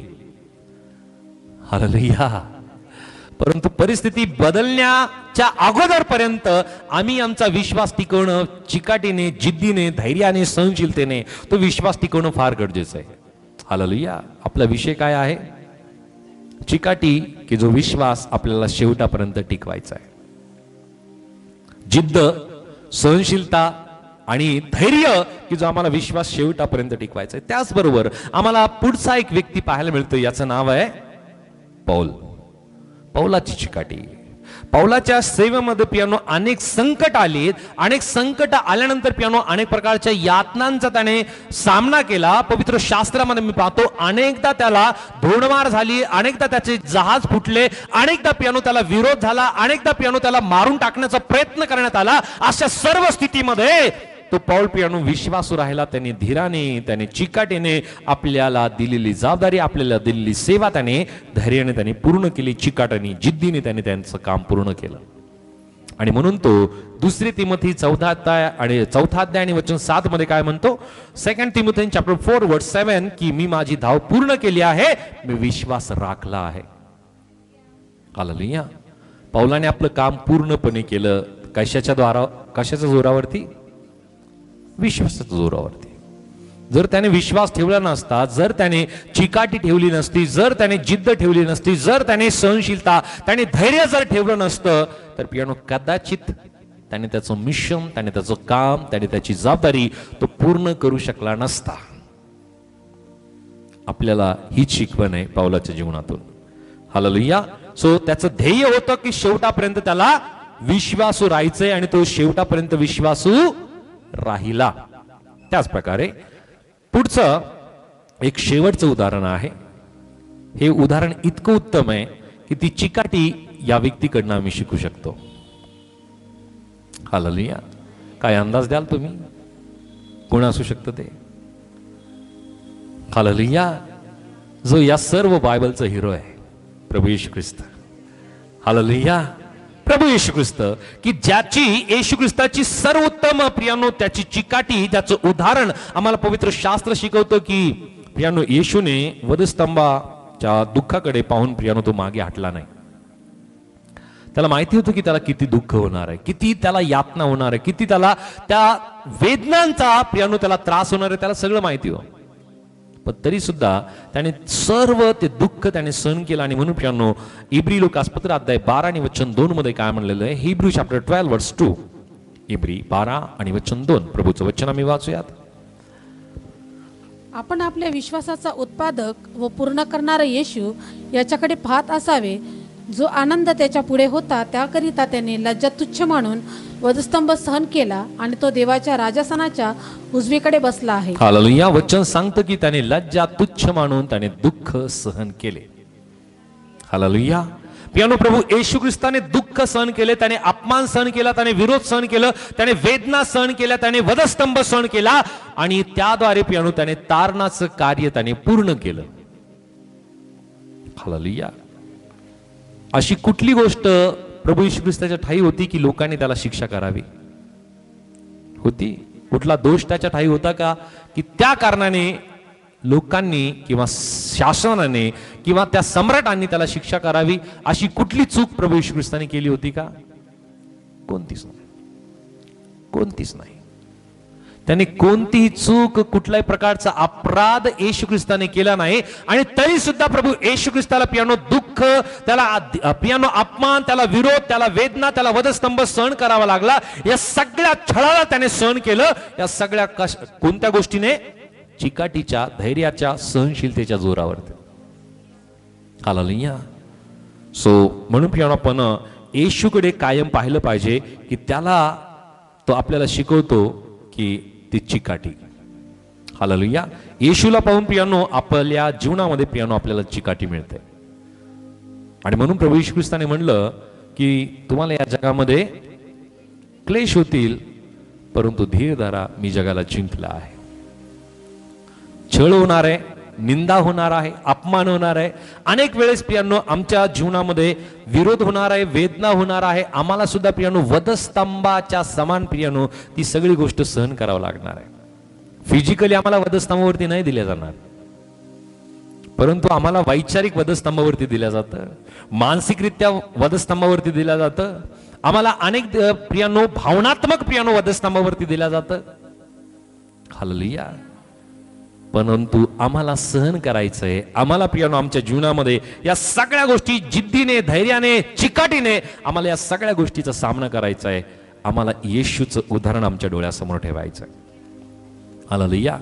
हालेलुया. परंतु परिस्थिती बदलण्याच्या अगोदरपर्यंत आम्ही आमचा विश्वास टिकवणं चिकाटीने, जिद्दीने, धैर्याने, सहनशीलतेने तो विश्वास टिकवणं फार गरजेचं आहे. हालेलुया. आपला विषय काय आहे? चिकाटी, की जो विश्वास आपल्याला शेवटापर्यंत टिकवायचा आहे. जिद्द, सहनशीलता आणि धैर्य, की जो आम्हाला विश्वास शेवटापर्यंत टिकवायचा आहे. त्याचबरोबर आम्हाला पुढचा एक व्यक्ती पाहायला मिळतो, याचं नाव आहे पौल. पौलाची चिकाटी. पौलाच्या सेवेमध्ये प्रियांनो अनेक संकट आलीत. अनेक संकट आल्यानंतर प्रियांनो अनेक प्रकारच्या यातनांचा त्याने सामना केला. पवित्र शास्त्रामध्ये मी पाहतो अनेकदा त्याला धोंडमार झाली, अनेकदा त्याचे जहाज फुटले, अनेकदा प्रियांनो त्याला विरोध झाला, अनेकदा प्रियांनो त्याला मारून टाकण्याचा प्रयत्न करण्यात आला. अशा सर्व स्थितीमध्ये तो पौल प्रियांनो विश्वासू राहिला. त्याने धीराने, त्याने चिकाटीने आपल्याला दिलेली जबाबदारी, आपल्याला दिलेली सेवा त्याने धैर्याने त्याने पूर्ण केली. चिकाटीने, जिद्दीने त्याने त्यांचं काम पूर्ण केलं. आणि म्हणून तो 2 तिमोथी 4 अध्याय आणि वचन 7 मध्ये काय म्हणतो? 2 तिमोथी चॅप्टर 4 वर्स 7 की मी माझी धाव पूर्ण केली आहे, मी विश्वास राखला आहे. हालेलुया. पौलाने आपलं काम पूर्णपणे केलं. कशाच्या जोरावरती? विश्वासाच्या जोरावरती. जर त्याने विश्वास ठेवला नसता, जर त्याने चिकाटी ठेवली नसती, जर त्याने जिद्द ठेवली नसती, जर त्याने सहनशीलता, त्याने धैर्य जर ठेवलं नसतं, तर प्रियांनो कदाचित त्याने त्याचं मिशन, त्याने त्याचं काम, त्याने त्याची जबाबदारी तो पूर्ण करू शकला नसता. आपल्याला ही शिकवण आहे पौलाच्या जीवनातून. हालेलुया. सो त्याचं ध्येय होतं की शेवटापर्यंत त्याला विश्वासू राहायचंय आणि तो शेवटापर्यंत विश्वासू राहिला. त्याच प्रकारे पुढचं एक शेवटचं उदाहरण आहे. हे उदाहरण इतकं उत्तम आहे की ती चिकाटी या व्यक्तीकडनं आम्ही शिकू शकतो. हालेलुया. काय अंदाज द्याल तुम्ही कोण असू शकतं ते? हालेलुया. जो या सर्व बायबलचा हिरो आहे, प्रभू येशू ख्रिस्त. हालेलुया. प्रभू येशू ख्रिस्त, की ज्याची येशू ख्रिस्ताची सर्वोत्तम प्रियांनो त्याची चिकाटी, त्याचं उदाहरण आम्हाला पवित्र शास्त्र शिकवतं की प्रियांनो येशूने वधस्तंभाच्या दुःखाकडे पाहून प्रियांनो तो मागे हटला नाही. त्याला माहिती होतं की त्याला किती दुःख होणार आहे, किती त्याला यातना होणार आहे, किती त्याला त्या वेदनांचा प्रियांनो त्याला त्रास होणार आहे, त्याला सगळं माहिती हो. पण तरी सुद्धा त्याने सर्व ते दुःख त्याने सहन केलं. आणि म्हणून प्रियांनो, इब्री लोकासपत्र अध्याय 12 आणि वचन 2 मध्ये काय म्हणलेलं आहे? हिब्रू चॅप्टर 12 वर्स 2. इब्री 12 आणि वचन 2, प्रभूचं वचन आम्ही वाचूयात. आपण आपल्या विश्वासाचा उत्पादक व पूर्ण करणारा येशू याच्याकडे पाहत असावे, जो आनंद त्याच्या पुढे होता त्याकरिता त्याने लज्जा तुच्छ मानून वधस्तंभ सहन केला आणि तो देवाच्या राजासनाच्या उजवीकडे बसला आहे. हालेलुया. वचन सांगतं की त्याने लज्जा तुच्छ मानून त्याने दुःख सहन केले. हालेलुया. प्रियांनो, प्रभू येशू ख्रिस्ताने दुःख सहन केले, त्याने अपमान सहन केला, त्याने विरोध सहन केलं, त्याने वेदना सहन केल्या, त्याने वधस्तंभ सहन केला आणि त्याद्वारे प्रियांनो त्याने तारणाचं कार्य त्याने पूर्ण केलं. हालेलुया. अशी कुठली गोष्ट प्रभू येशू ख्रिस्ताच्या ठाई होती की लोकांनी त्याला शिक्षा करावी? होती? कुठला दोष त्याच्या ठाई होता का की त्या कारणाने लोकांनी किंवा शासनाने किंवा त्या सम्राटांनी त्याला शिक्षा करावी? अशी कुठली चूक प्रभू येशू ख्रिस्ताने केली होती का? कोणतीच नाही. कोणतीच नाही. त्याने कोणतीही चूक, कुठल्याही प्रकारचा अपराध येशू ख्रिस्ताने केला नाही. आणि तरी सुद्धा प्रभू येशू ख्रिस्ताला प्रियांनो दुःख, त्याला प्रियांनो अपमान, त्याला विरोध, त्याला वेदना, त्याला वधस्तंभ सहन करावा लागला. या सगळ्या छळाला त्याने सहन केलं. या सगळ्या कोणत्या गोष्टीने? चिकाटीच्या, धैर्याच्या, सहनशीलतेच्या जोरावरती. हालेलुया. म्हणून प्रियांनो आपण येशूकडे कायम पाहिलं पाहिजे की त्याला तो आपल्याला शिकवतो की ती चिकाटी. हालेलुया. येशूला पाहून प्रियांनो आपल्या जीवनामध्ये प्रियांनो आपल्याला चिकाटी मिळते. आणि म्हणून प्रभू येशू ख्रिस्ताने म्हणलं की तुम्हाला या जगामध्ये क्लेश होतील, परंतु धीर धरा, मी जगाला जिंकला आहे. छळ होणार आहे, निंदा होणार आहे, अपमान होणार आहे, अनेक वेळेस प्रियांनो आमच्या जीवनामध्ये विरोध होणार आहे, वेदना होणार आहे. आम्हाला सुद्धा प्रियांनो वधस्तंभाच्या समान प्रियांनो ती सगळी गोष्ट सहन करावं लागणार आहे. फिजिकली आम्हाला वधस्तंभावरती नाही दिल्या जाणार, परंतु आम्हाला वैचारिक वधस्तंभावरती दिल्या जातं, मानसिकरित्या वधस्तंभावरती दिल्या जातं. आम्हाला अनेक प्रियांनो भावनात्मक प्रियांनो वधस्तंभावरती दिल्या जातं. हालेलुया. परंतु आम्हाला सहन करायचंय. आम्हाला प्रियांनो आमच्या जीवनामध्ये या सगळ्या गोष्टी जिद्दीने, धैर्याने, चिकाटीने आम्हाला या सगळ्या गोष्टीचा सामना करायचा आहे. आम्हाला येशूचं उदाहरण आमच्या डोळ्यासमोर ठेवायचं आहे. हालेलुया.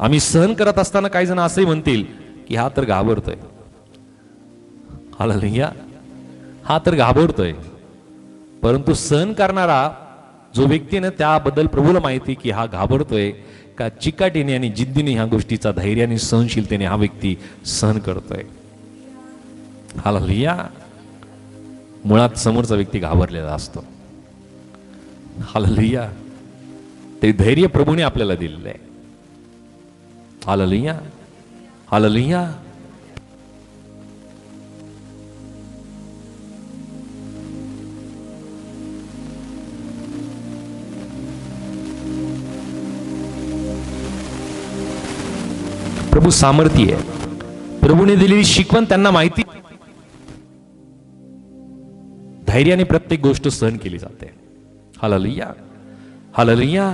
आम्ही सहन करत असताना काही जण असंही म्हणतील की हा तर घाबरतोय. हालेलुया. हा तर घाबरतोय. परंतु सहन करणारा जो व्यक्ती ना त्याबद्दल प्रभूला माहिती की हा घाबरतोय का चिकाटीने आणि जिद्दीने ह्या गोष्टीचा धैर्याने, सहनशीलतेने हा व्यक्ती सहन करतोय. हालेलुया. मुळात समोरचा व्यक्ती घाबरलेला असतो. हालेलुया. ते धैर्य प्रभूने आपल्याला दिलेलं आहे. हालेलुया. हालेलुया. प्रभू सामर्थ्य आहे. प्रभूने दिलेली शिकवण त्यांना माहिती, धैर्याने प्रत्येक गोष्ट सहन केली जाते. हालेलुया. हालेलुया.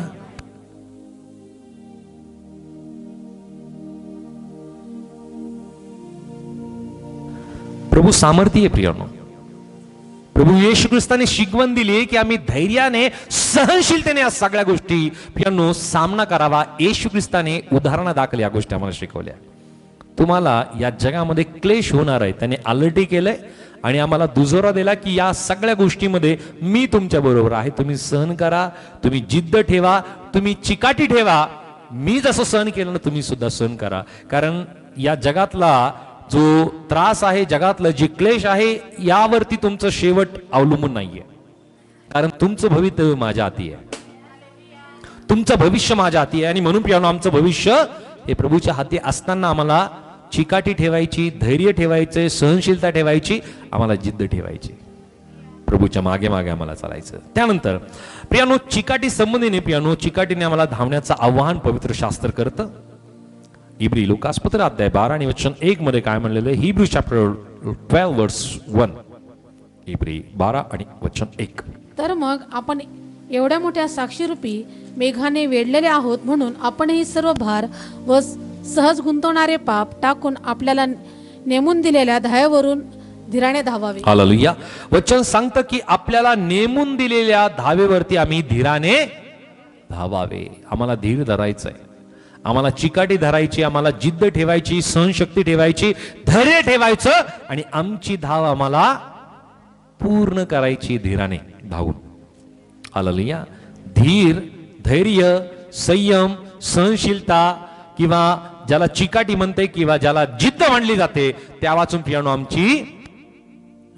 प्रभू सामर्थ्य आहे प्रियांनो. प्रभू येशू ख्रिस्ताने शिकवण दिली की आम्ही धैर्याने, सहनशीलतेने या सगळ्या गोष्टी प्रियांनो सामना करावा. येशू ख्रिस्ताने उदाहरणादाखल या गोष्टी आम्हाला शिकवल्या. तुम्हाला या जगामध्ये क्लेश होणार आहे, त्याने ऑलरेडी केलंय आणि आम्हाला दुजोरा दिला की या सगळ्या गोष्टीमध्ये मी तुमच्या बरोबर आहे. तुम्ही सहन करा, तुम्ही जिद्द ठेवा, तुम्ही चिकाटी ठेवा. मी जसं सहन केलं ना तुम्ही सुद्धा सहन करा. कारण या जगातला जो त्रास आहे, जगातलं जे क्लेश आहे, यावरती तुमचं शेवट अवलंबून नाहीये. कारण तुमचं भवितव्य माझ्या हाती आहे, तुमचं भविष्य माझ्या हाती आहे. आणि म्हणून प्रियांनो आमचं भविष्य हे प्रभूच्या हाती असताना आम्हाला चिकाटी ठेवायची, धैर्य ठेवायचे, सहनशीलता ठेवायची, आम्हाला जिद्द ठेवायची. प्रभूच्या मागे मागे आम्हाला चालायचं. त्यानंतर प्रियांनो चिकाटी संबंधीने प्रियांनो चिकाटीने आम्हाला धावण्याचं आव्हान पवित्र शास्त्र करतं. इब्री लोकासपत्र अध्याय 12 आणि वचन 1 मध्ये काय म्हणलेलं आहे? हिब्रू चॅप्टर 12 वर्स 1. इब्री 12 आणि वचन 1. तर मग आपण एवढ्या मोठ्या साक्षीरूपी मेघाने वेढलेले आहोत, म्हणून आपणही सर्व भार व सहज गुंतवणारे पाप टाकून आपल्याला नेमून दिलेल्या धावेवरून धीराने धावावे. हालेलुया. वचन सांगतं की आपल्याला नेमून दिलेल्या धावेवरती आम्ही धीराने धावावे. आम्हाला धीर धरायचंय, आम्हाला चिकाटी धरायची, आम्हाला जिद्द ठेवायची, सहनशक्ती ठेवायची, धैर्य ठेवायचं आणि आमची धाव आम्हाला पूर्ण करायची धीराने धावून. हालेलुया. धीर, धैर्य, संयम, सहनशीलता किंवा ज्याला चिकाटी म्हणते किंवा ज्याला जिद्द मानली जाते त्या वाचून प्रियानो आमची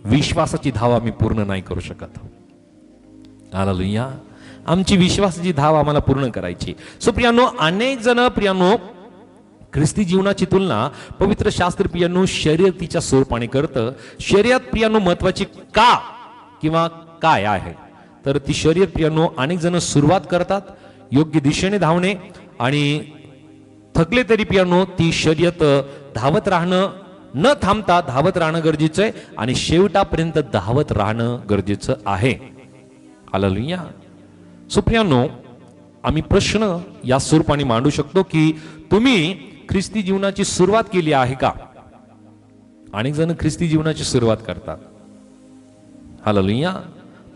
विश्वासाची धाव आम्ही पूर्ण नाही करू शकत. हालेलुया. आमची विश्वासाची धाव आम्हाला पूर्ण करायची. सो प्रियानो, अनेक जण प्रियानो ख्रिस्ती जीवनाची तुलना पवित्र शास्त्र प्रियानो शर्यतीच्या स्वरूपाने करतं. शर्यत प्रियानो महत्वाची का किंवा काय आहे तर ती शर्यत प्रियानो अनेक जण सुरुवात करतात योग्य दिशेने धावणे आणि थकले तरी प्रियानो ती शर्यत धावत राहणं, न थांबता धावत राहणं गरजेचं आहे आणि शेवटापर्यंत धावत राहणं गरजेचं आहे. हालेलुया. सो प्रियानो, आम्ही प्रश्न या स्वरूपाने मांडू शकतो की तुम्ही ख्रिस्ती जीवनाची सुरुवात केली आहे का? अनेक जण ख्रिस्ती जीवनाची सुरुवात करतात. हालेलुया.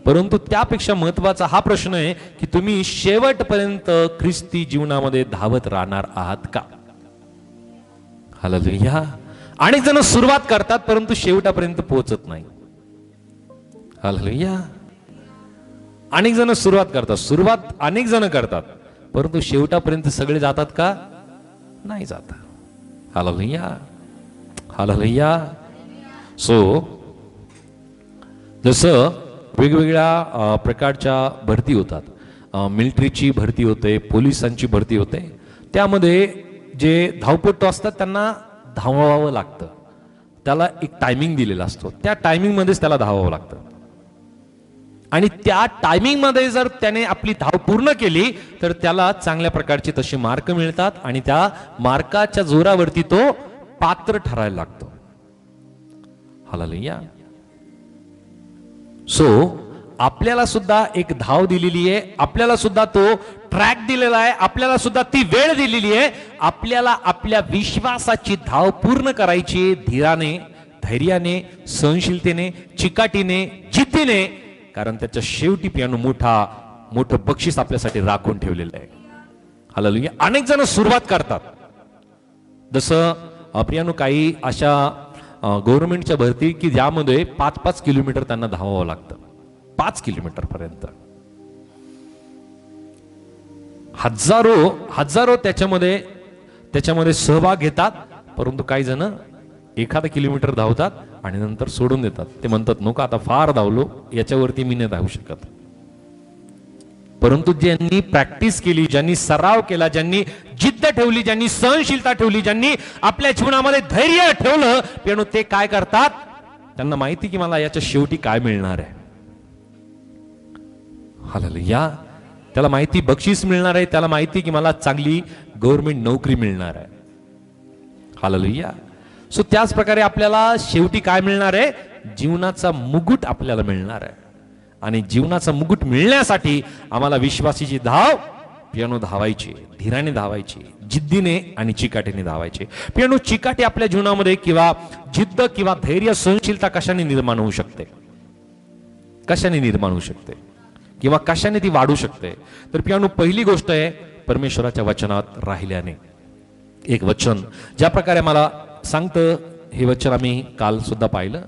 परंतु त्यापेक्षा महत्वाचा हा प्रश्न आहे की तुम्ही शेवटपर्यंत ख्रिस्ती जीवनामध्ये धावत राहणार आहात का? हालेलुया. अनेक जण सुरुवात करतात परंतु शेवटापर्यंत पोहोचत नाही. हालेलुया. अनेक जण सुरुवात करतात, सुरुवात अनेक जण करतात परंतु शेवटापर्यंत सगळे जातात का? नाही जात. हालेलुया. हालेलुया. सो जसं वेगवेगळ्या प्रकारच्या भरती होतात, मिलिटरीची भरती होते, पोलिसांची भरती होते, त्यामध्ये जे धावपटू असतात त्यांना धावावं लागतं. त्याला एक टायमिंग दिलेला असतो, त्या टायमिंग मध्येच त्याला धावावं लागतं आणि त्या टायमिंग मध्ये जर त्याने आपली धाव पूर्ण केली तर त्याला चांगल्या प्रकारचे तसे मार्क मिळतात आणि त्या मार्काच्या जोरावरती तो पात्र ठरायला लागतो. हालेलुया. सो आपल्याला सुद्धा एक धाव दिलेली आहे, आपल्याला सुद्धा तो ट्रॅक दिलेला आहे, आपल्याला सुद्धा ती वेळ दिलेली आहे. आपल्याला आपल्या विश्वासाची धाव पूर्ण करायची धीराने, धैर्याने, सहनशीलतेने, चिकाटीने, जिद्दीने, कारण त्याच्या शेवटी प्रियानो मोठं बक्षीस आपल्यासाठी राखून ठेवलेलं आहे. हालेलुया. अनेक जण सुरुवात करतात, जसं प्रियानो काही अशा गव्हर्नमेंटच्या भरती की ज्यामध्ये 5-5 किलोमीटर त्यांना धावावं लागतं, 5 किलोमीटर पर्यंत. हजारो त्याच्यामध्ये सहभाग घेतात परंतु काही जण एखादा किलोमीटर धावतात आणि नंतर सोडून देतात. ते म्हणतात नको आता फार धावलो, याच्यावरती मी नाही धावू शकत. परंतु ज्यांनी प्रॅक्टिस केली, ज्यांनी सराव केला, ज्यांनी जिद्द ठेवली, ज्यांनी सहनशीलता ठेवली, ज्यांनी आपल्या जीवनामध्ये धैर्य ठेवलं, पण ते काय करतात, त्यांना माहिती की मला याच्या शेवटी काय मिळणार आहे. हालेलुया. त्याला माहिती बक्षीस मिळणार आहे, त्याला माहिती की मला चांगली गव्हर्नमेंट नोकरी मिळणार आहे. हालेलुया. सो त्याच प्रकारे आपल्याला शेवटी काय मिळणार आहे, जीवनाचा मुकुट आपल्याला मिळणार आहे आणि जीवनाचा मुकुट मिळण्यासाठी आम्हाला विश्वासाची धाव प्रियानो धावायची, धीराने धावायची, जिद्दीने आणि चिकाटीने धावायची. प्रियानो, चिकाटी आपल्या जीवनामध्ये किंवा जिद्द किंवा धैर्य, सहनशीलता कशाने निर्माण होऊ शकते, कशाने निर्माण होऊ शकते किंवा कशाने ती वाढू शकते? तर प्रियानो, पहिली गोष्ट आहे परमेश्वराच्या वचनात राहिल्याने. एक वचन ज्या प्रकारे मला सांगतं, हे वचन आम्ही काल सुद्धा पाहिलं.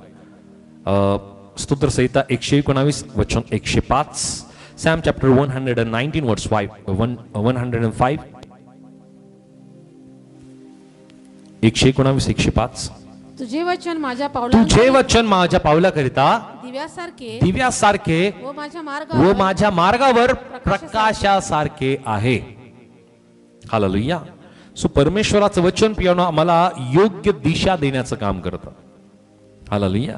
स्तोत्र संहिता 119 वचन 105, सॅम चॅप्टर 119 वर्स 105, 119 105. तुझे वचन माझ्या पावलाकरिता दिव्यासारखे व माझ्या मार्गावर प्रकाशासारखे आहे. हालेलुया. सो परमेश्वराचं वचन प्रियानो आम्हाला योग्य दिशा देण्याचं काम करतं. हालेलुया.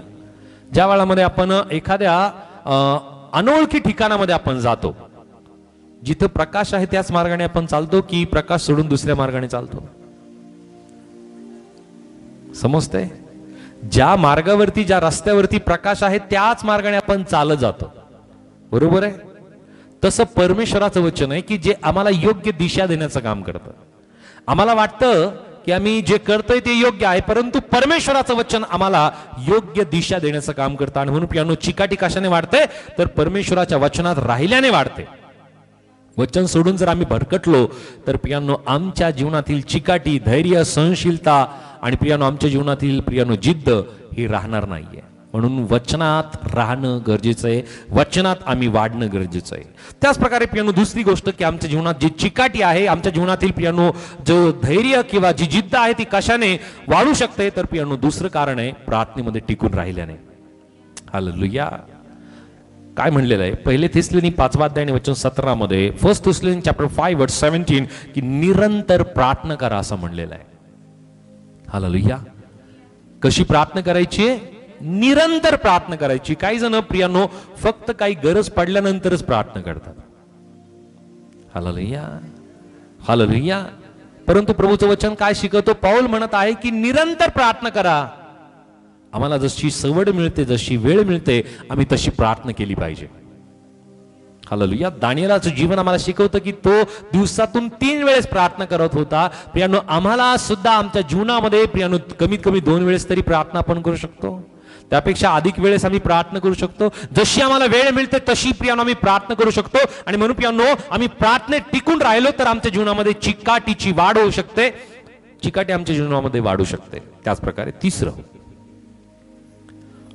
ज्या वेळामध्ये आपण एखाद्या अनोळखी ठिकाणामध्ये आपण जातो, जिथं प्रकाश आहे त्याच मार्गाने आपण चालतो की प्रकाश सोडून दुसऱ्या मार्गाने चालतो? समजतंय? ज्या मार्गावरती, ज्या रस्त्यावरती प्रकाश आहे त्याच मार्गाने आपण चालत जातो, बरोबर आहे? तसं परमेश्वराचं वचन आहे की जे आम्हाला योग्य दिशा देण्याचं काम करतं. आम्हाला वाटतं की आम्ही जे करतोय ते योग्य आहे, परंतु परमेश्वराचं वचन आम्हाला योग्य दिशा देण्याचं काम करतं. आणि म्हणून प्रियांनो, चिकाटी कशाने वाढते तर परमेश्वराच्या वचनात राहिल्याने वाढते. वचन सोडून जर आम्ही भरकटलो तर प्रियांनो, आमच्या जीवनातील चिकाटी, धैर्य, सहनशीलता आणि प्रियांनो आमच्या जीवनातील प्रियांनो जिद्द ही राहणार नाहीये. म्हणून वचनात राहणं गरजेचं आहे, वचनात आम्ही वाढणं गरजेचं आहे. त्याच प्रकारे प्रियांनो, दुसरी गोष्ट की आमच्या जीवनात जी चिकाटी आहे, आमच्या जीवनातील प्रियांनो जो धैर्य किंवा जी जिद्द आहे ती कशाने वाढू शकते तर प्रियांनो, दुसरं कारण आहे प्रार्थनेमध्ये टिकून राहिल्याने. हालेलुया. काय म्हणलेलं आहे पहिले थिस्सलुनी 5 अध्याय आणि वचन 17 मध्ये, फर्स्ट थिस्सलुनी चॅप्टर 5 वर्स 17 की निरंतर प्रार्थना करा असं म्हणलेलं आहे. हालेलुया. कशी प्रार्थना करायची? निरंतर प्रार्थना करायची. काही जण प्रियांनो फक्त काही गरज पडल्यानंतरच प्रार्थना करतात. Hallelujah, hallelujah. परंतु प्रभूचं वचन काय शिकवतो? पौल म्हणत आहे की निरंतर प्रार्थना करा. आम्हाला जशी सवड मिळते, जशी वेळ मिळते, आम्ही तशी प्रार्थना केली पाहिजे. हालेलुया. दानिएलाचं जीवन आम्हाला शिकवतं की तो दिवसातून 3 वेळेस प्रार्थना करत होता. प्रियांनो, आम्हाला सुद्धा आमच्या जीवनामध्ये प्रियांनो कमीत कमी 2 वेळेस तरी प्रार्थना आपण करू शकतो. त्यापेक्षा अधिक वेळेस आम्ही प्रार्थना करू शकतो. जशी आम्हाला वेळ मिळते तशी प्रियांनो आम्ही प्रार्थना करू शकतो. आणि म्हणून प्रियांनो, आम्ही प्रार्थनेत टिकून राहिलो तर आमच्या जीवनामध्ये चिकाटीची वाढ होऊ शकते. चिकाटी आमच्या जीवनामध्ये वाढू शकते. त्याच प्रकारे तिसरं,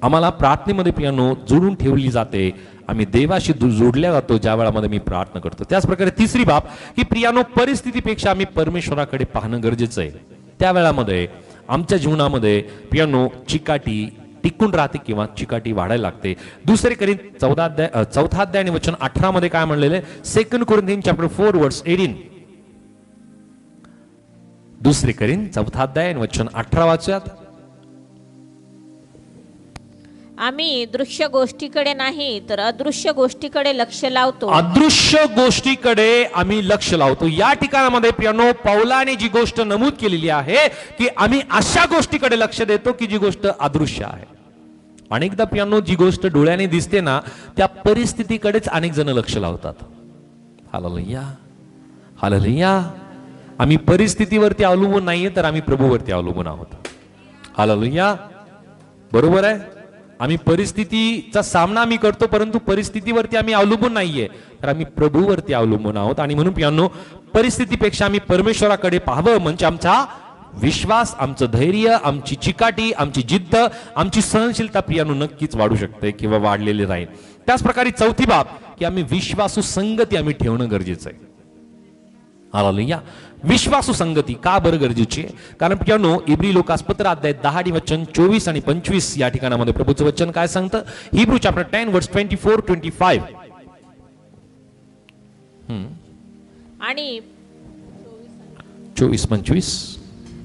आम्हाला प्रार्थनेमध्ये प्रियांनो जोडून ठेवली जाते. आम्ही देवाशी जोडल्या जातो ज्या वेळामध्ये मी प्रार्थना करतो. त्याच प्रकारे तिसरी बाब की प्रियांनो, परिस्थितीपेक्षा आम्ही परमेश्वराकडे पाहणं गरजेचं आहे. त्या वेळामध्ये आमच्या जीवनामध्ये प्रियांनो चिकाटी टिकून राहते किंवा चिकाटी वाढायला लागते. दुसरे करिंथ 4 अध्याय आणि वचन 18 मध्ये काय म्हणलेले? 2 कोरिंथियन चॅप्टर 4 वर्स 18. दुसरे करिंथ 4 अध्याय आणि वचन 18 वाचूयात. आम्ही दृश्य गोष्टीकडे नाही तर अदृश्य गोष्टीकडे लक्ष लावतो. अदृश्य गोष्टीकडे आम्ही लक्ष लावतो. या ठिकाणामध्ये प्रियांनो, पौलाने जी गोष्ट नमूद केलेली आहे की आम्ही अशा गोष्टीकडे लक्ष देतो की जी गोष्ट अदृश्य आहे. अनेकदा प्रियांनो, जी गोष्ट डोळ्याने दिसते ना, त्या परिस्थितीकडेच अनेक जण लक्ष लावतात. Hallelujah, hallelujah. आम्ही परिस्थितीवरती अवलंबून नाहीये तर आम्ही प्रभूवरती अवलंबून आहोत. हालेलुया. बरोबर आहे. आम्ही परिस्थितीचा सामना आम्ही करतो, परंतु परिस्थितीवरती आम्ही अवलंबून नाहीये तर आम्ही प्रभूवरती अवलंबून आहोत. आणि म्हणून प्रियांनो, परिस्थितीपेक्षा आम्ही परमेश्वराकडे पाहावं म्हणजे आमचा विश्वास, आमचं धैर्य, आमची चिकाटी, आमची जिद्द, आमची सहनशीलता प्रियांनो नक्कीच वाढू शकते किंवा वाढलेली राहील. त्याच प्रकारे चौथी बाब की आम्ही विश्वासू संगती आम्ही ठेवणं गरजेचं आहे. हालेलुया. विश्वासू संगती का बरं गरजेची आहे? कारण प्रियांनो, इब्री लोकासपत्र अध्याय 10 आणि वचन 24 आणि 25 या ठिकाणामध्ये प्रभूचं वचन काय सांगतं? हिब्रू चॅप्टर 10 वर्स 24-25 आणि 24-25.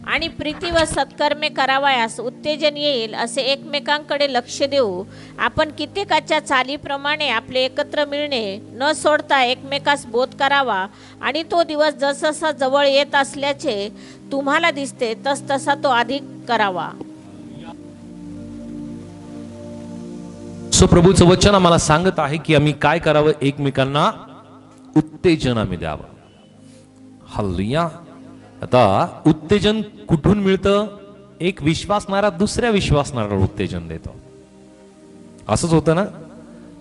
आणि प्रीती व सत्कर्मे करावयास उत्तेजन येईल असे एकमेकांकडे लक्ष देऊ. आपण कित्येकाच्या चालीप्रमाणे आपले एकत्र मिळणे न सोडता एकमेकास बोध करावा. आणि तो दिवस जसजसा जवळ येत असल्याचे तुम्हाला दिसते तसतसा तो अधिक करावा. प्रभूचं वचन आम्हाला सांगत आहे की आम्ही काय करावं? एकमेकांना उत्तेजन आम्ही द्यावं. हालेलुया. आता उत्तेजन कुठून मिळतं? एक विश्वासणारा दुसऱ्या विश्वासणाऱ्याला उत्तेजन देतो. असंच होतं ना?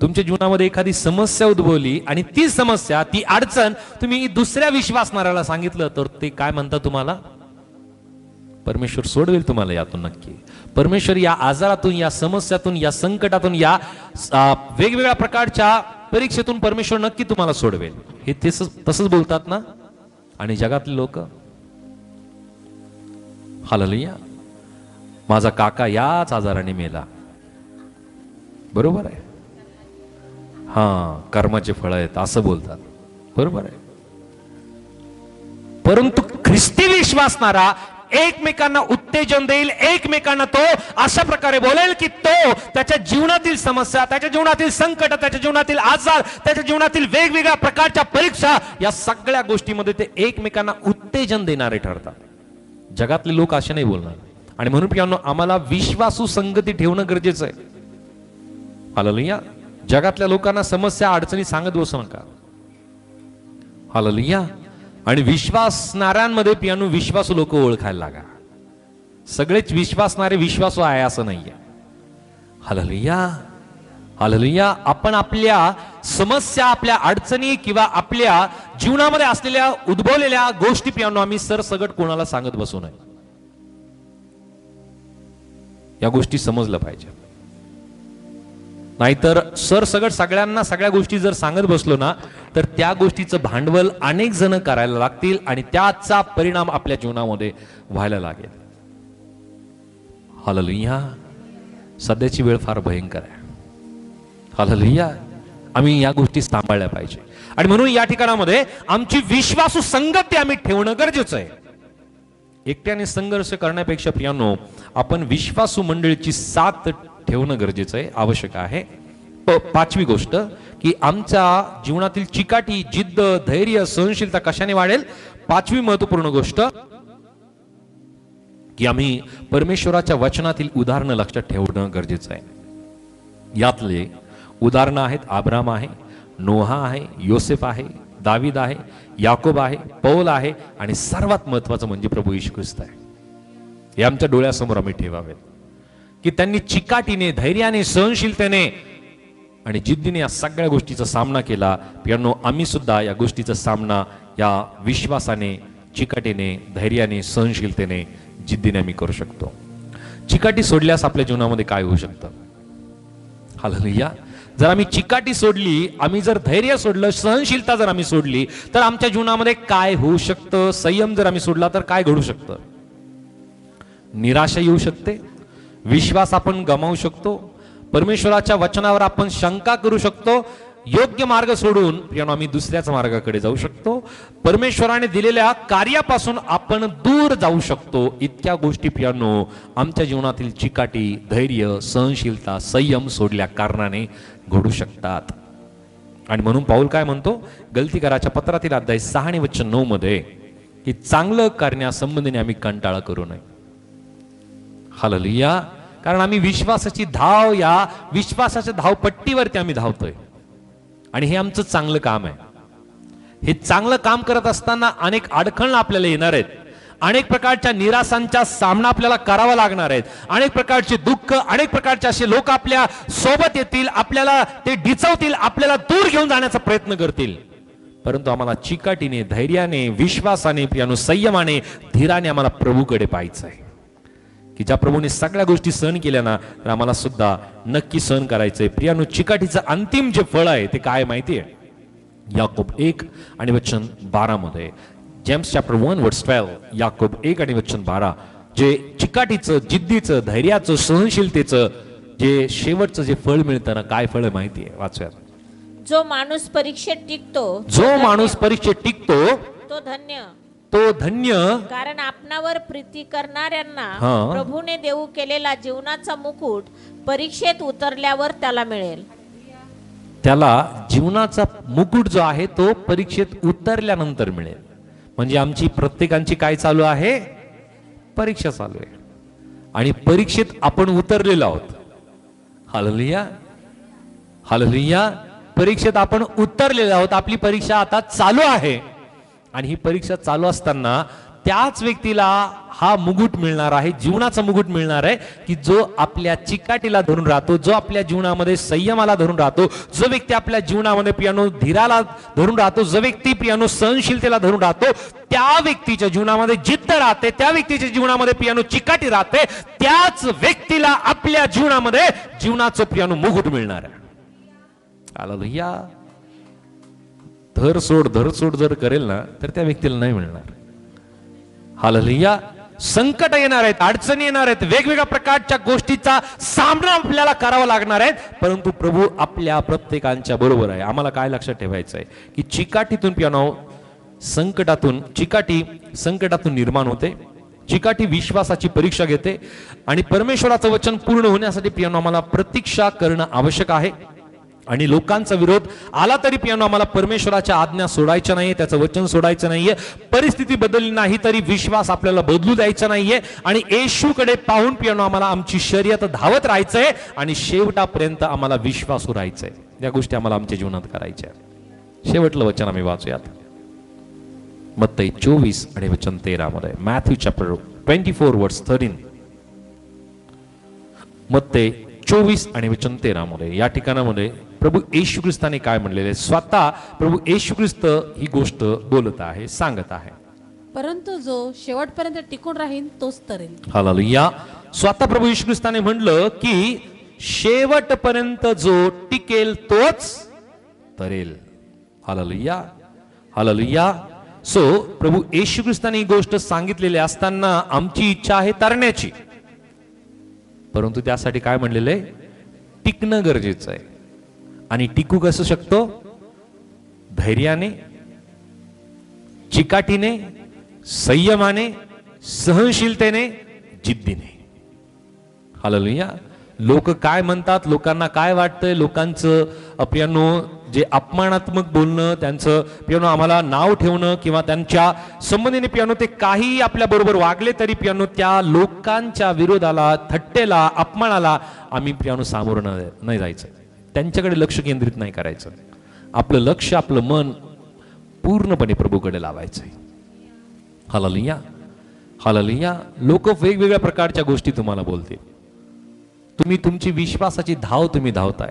तुमच्या जीवनामध्ये एखादी समस्या उद्भवली आणि ती समस्या, ती अडचण तुम्ही दुसऱ्या विश्वासणाऱ्याला सांगितलं तर ते काय म्हणतात तुम्हाला? परमेश्वर सोडवेल तुम्हाला यातून नक्की. परमेश्वर या आजारातून, या समस्यातून, या संकटातून, या वेगवेगळ्या प्रकारच्या परीक्षेतून परमेश्वर नक्की तुम्हाला सोडवेल. हे तसंच बोलतात ना? आणि जगातले लोक, हालेलुया, माझा काका याच आजाराने मेला. बरोबर आहे. हा, कर्माचे फळ आहेत असं बोलतात. बरोबर आहे. परंतु ख्रिस्ती विश्वासणारा एकमेकांना उत्तेजन देईल. एकमेकांना तो अशा प्रकारे बोलेल की तो त्याच्या जीवनातील समस्या, त्याच्या जीवनातील संकट, त्याच्या जीवनातील आजार, त्याच्या जीवनातील वेगवेगळ्या प्रकारच्या परीक्षा, या सगळ्या गोष्टीमध्ये ते एकमेकांना उत्तेजन देणारे ठरतात. जगातले लोक असे नाही बोलणार. आणि म्हणून प्रियांनो, आम्हाला विश्वासू संगती ठेवणं गरजेचं आहे. हालेलुया. जगातल्या लोकांना समस्या, अडचणी सांगत बसू नका. हालेलुया. आणि विश्वासणाऱ्यांमध्ये पियानो विश्वासू लोक ओळखायला लागा. सगळेच विश्वासणारे विश्वासू आहे असं नाहीये. Hallelujah, hallelujah. आपण आपल्या समस्या, आपल्या अडचणी किंवा आपल्या जीवनामध्ये असलेल्या उद्भवलेल्या गोष्टी पियानो आम्ही सरसगट कोणाला सांगत बसू नये. या गोष्टी समजलं पाहिजे. नाहीतर सरसगट सगळ्यांना सगळ्या गोष्टी जर सांगत बसलो ना तर त्या गोष्टीचं भांडवल अनेक जण करायला लागतील आणि त्याचा परिणाम आपल्या जीवनामध्ये व्हायला लागेल. हालेलुया. सध्याची वेळ फार भयंकर आहे. हालेलुया. आम्ही या गोष्टी सांभाळल्या पाहिजे आणि म्हणून या ठिकाणामध्ये आमची विश्वासू संगती आम्ही ठेवणं गरजेचं आहे. एकट्याने संघर्ष करण्यापेक्षा प्रियानो आपण विश्वासू मंडळीची साथ ठेवणं गरजेचं आहे, आवश्यक आहे. पाचवी गोष्ट की आमच्या जीवनातील चिकाटी, जिद्द, धैर्य, सहनशीलता कशाने वाढेल. पाचवी महत्वपूर्ण गोष्ट की आम्ही परमेश्वराच्या वचनातील उदाहरणं लक्षात ठेवणं गरजेचं आहे. यातले उदाहरणं आहेत अब्राम आहे, नोहा आहे, योसेफ आहे, दावीद आहे, याकोब आहे, पौल आहे आणि सर्वात महत्वाचं म्हणजे प्रभू येशू ख्रिस्त आहे. हे आमच्या डोळ्यासमोर आम्ही ठेवावेत की त्यांनी चिकाटीने, धैर्याने, सहनशीलतेने आणि जिद्दीने या सगळ्या गोष्टीचा सामना केला. पियानो आम्ही सुद्धा या गोष्टीचा सामना या विश्वासाने, चिकाटीने, धैर्याने, सहनशीलतेने, जिद्दीने आम्ही करू शकतो. चिकाटी सोडल्यास आपल्या जीवनामध्ये काय होऊ शकतं. हालेलुया. जर आम्ही चिकाटी सोडली, आम्ही जर धैर्य सोडलं, सहनशीलता जर आम्ही सोडली तर आमच्या जीवनामध्ये काय होऊ शकतं. संयम जर आम्ही सोडला तर काय घडू शकतं. निराशा येऊ शकते, विश्वास आपण गमावू शकतो, परमेश्वराच्या वचनावर आपण शंका करू शकतो, योग्य मार्ग सोडून प्रियानो आम्ही दुसऱ्याच मार्गाकडे जाऊ शकतो, परमेश्वराने दिलेल्या कार्यापासून आपण दूर जाऊ शकतो. इतक्या गोष्टी प्रियानो आमच्या जीवनातील चिकाटी, धैर्य, सहनशीलता, संयम सोडल्या कारणाने घडू शकतात. आणि म्हणून पाऊल काय म्हणतो गलतीकाराच्या पत्रातील अध्याय 6 आणि वचन 9 मध्ये की चांगलं करण्यासंबंधीने आम्ही कंटाळा करू नये. हालेलुया. कारण आम्ही विश्वासाची धाव, या विश्वासाच्या धावपट्टीवरती आम्ही धावतोय आणि हे आमचं चांगलं काम आहे. हे चांगलं काम करत असताना अनेक अडखळणं आपल्याला येणार आहेत, अनेक प्रकारच्या निराशांचा सामना आपल्याला करावा लागणार आहेत, अनेक प्रकारचे दुःख, अनेक प्रकारचे असे लोक आपल्या सोबत येतील, आपल्याला ते डिचवतील, आपल्याला दूर घेऊन जाण्याचा प्रयत्न करतील. परंतु आम्हाला चिकाटीने, धैर्याने, विश्वासाने, प्रियानो संयमाने, धीराने आम्हाला प्रभूकडे पाहायचं आहे की ज्या प्रभूने सगळ्या गोष्टी सहन केल्या ना तर आम्हाला सुद्धा नक्की सहन करायचंय. प्रियानो चिकाटीचं अंतिम जे फळ आहे ते काय माहिती आहे. याकोब 1 आणि वचन 12 मध्ये, जेम्स चॅप्टर 1 वर्स 12, याकोब 1 आणि वचन 12, जे चिकाटीचं, जिद्दीचं, धैर्याचं, सहनशीलतेचं जे शेवटचं जे फळ मिळतं ना, काय फळ माहिती आहे, वाचूया. जो माणूस परीक्षेत टिकतो, जो माणूस परीक्षेत टिकतो तो धन्य, तो धन्य, कारण आपणावर प्रीती करणाऱ्यांना हा. प्रभूने देऊ केलेला जीवनाचा मुकुट परीक्षेत उतरल्यावर त्याला मिळेल. त्याला जीवनाचा मुकुट जो आहे तो परीक्षेत उतरल्यानंतर मिळेल. म्हणजे आमची प्रत्येकांची काय चालू आहे, परीक्षा चालू आहे आणि परीक्षेत आपण उतरलेलो आहोत. Hallelujah, hallelujah. परीक्षेत आपण उतरलेलो आहोत. आपली परीक्षा आता चालू आहे आणि ही परीक्षा चालू असताना त्याच व्यक्तीला हा मुकुट मिळणार आहे, जीवनाचा मुकुट मिळणार आहे की जो आपल्या चिकाटीला धरून राहतो, जो आपल्या जीवनामध्ये संयमाला धरून राहतो, जो व्यक्ती आपल्या जीवनामध्ये पियानो धीराला धरून राहतो, जो व्यक्ती पियानो सहनशीलतेला धरून राहतो, त्या व्यक्तीच्या जीवनामध्ये जिद्द राहते, त्या व्यक्तीच्या जीवनामध्ये पियानो चिकाटी राहते, त्याच व्यक्तीला आपल्या जीवनामध्ये जीवनाचं पियानो मुकुट मिळणार आहे. हालेलुया. धरसोड जर करेल ना तर त्या व्यक्तीला नाही मिळणार. हालेलुया. संकट येणार आहेत, अडचणी येणार आहेत, वेगवेगळ्या प्रकारच्या गोष्टीचा सामना आपल्याला करावा लागणार आहे, परंतु प्रभू आपल्या प्रत्येकांच्या बरोबर आहे. आम्हाला काय लक्षात ठेवायचं आहे की चिकाटीतून पियानो चिकाटी संकटातून निर्माण होते. चिकाटी विश्वासाची परीक्षा घेते आणि परमेश्वराचं वचन पूर्ण होण्यासाठी पियानो आम्हाला प्रतीक्षा करणं आवश्यक आहे. आणि लोकांचा विरोध आला तरी पियानो आम्हाला परमेश्वराच्या आज्ञा सोडायच्या नाहीये, त्याचं वचन सोडायचं नाहीये. परिस्थिती बदलली नाही तरी विश्वास आपल्याला बदलू द्यायचा नाहीये आणि येशूकडे पाहून पियानो आम्हाला आमची शर्यत धावत राहायचंय आणि शेवटापर्यंत आम्हाला विश्वासू राहायचंय. या गोष्टी आम्हाला आमच्या जीवनात करायच्या. शेवटलं वचन आम्ही वाचूयात. मत्तई 24 आणि वचन 13 मध्ये. मॅथ्यू चॅप्टर 24 वर्स 13. मत्तई 24 आणि वचन 13 मध्ये या ठिकाणामध्ये प्रभू येशू ख्रिस्ताने काय म्हणलेले, स्वतः प्रभू येशू ख्रिस्त ही गोष्ट बोलत आहे, सांगत आहे. परंतु जो शेवटपर्यंत टिकून राहील तोच तरेल. हालेलुया. स्वतः प्रभू येशू ख्रिस्ताने म्हणलं की शेवटपर्यंत जो टिकेल तोच तरेल. Hallelujah, hallelujah. सो प्रभू येशू ख्रिस्ताने ही गोष्ट सांगितलेली असताना आमची इच्छा आहे तरण्याची, परंतु त्यासाठी काय म्हणलेले, टिकणं गरजेचं आहे. आणि टिकू कसं शकतो? धैर्याने, चिकाटीने, संयमाने, सहनशीलतेने, जिद्दीने. हालेलुया. लोक काय म्हणतात, लोकांना काय वाटतंय, लोकांचं पियानो जे अपमानात्मक बोलणं, त्यांचं पियानो आम्हाला नाव ठेवणं किंवा त्यांच्या संबंधीने पियानो ते काही आपल्या बरोबर वागले तरी पियानो त्या लोकांच्या विरोधाला, थट्टेला, अपमानाला आम्ही पियानो सामोरं नाही जायचं. त्यांच्याकडे लक्ष केंद्रित नाही करायचं. आपलं लक्ष, आपलं मन पूर्णपणे प्रभूकडे लावायचंय. Hallelujah, hallelujah. लोक वेगवेगळ्या प्रकारच्या गोष्टी तुम्हाला बोलतील. तुम्ही तुमची विश्वासाची धाव तुम्ही धावताय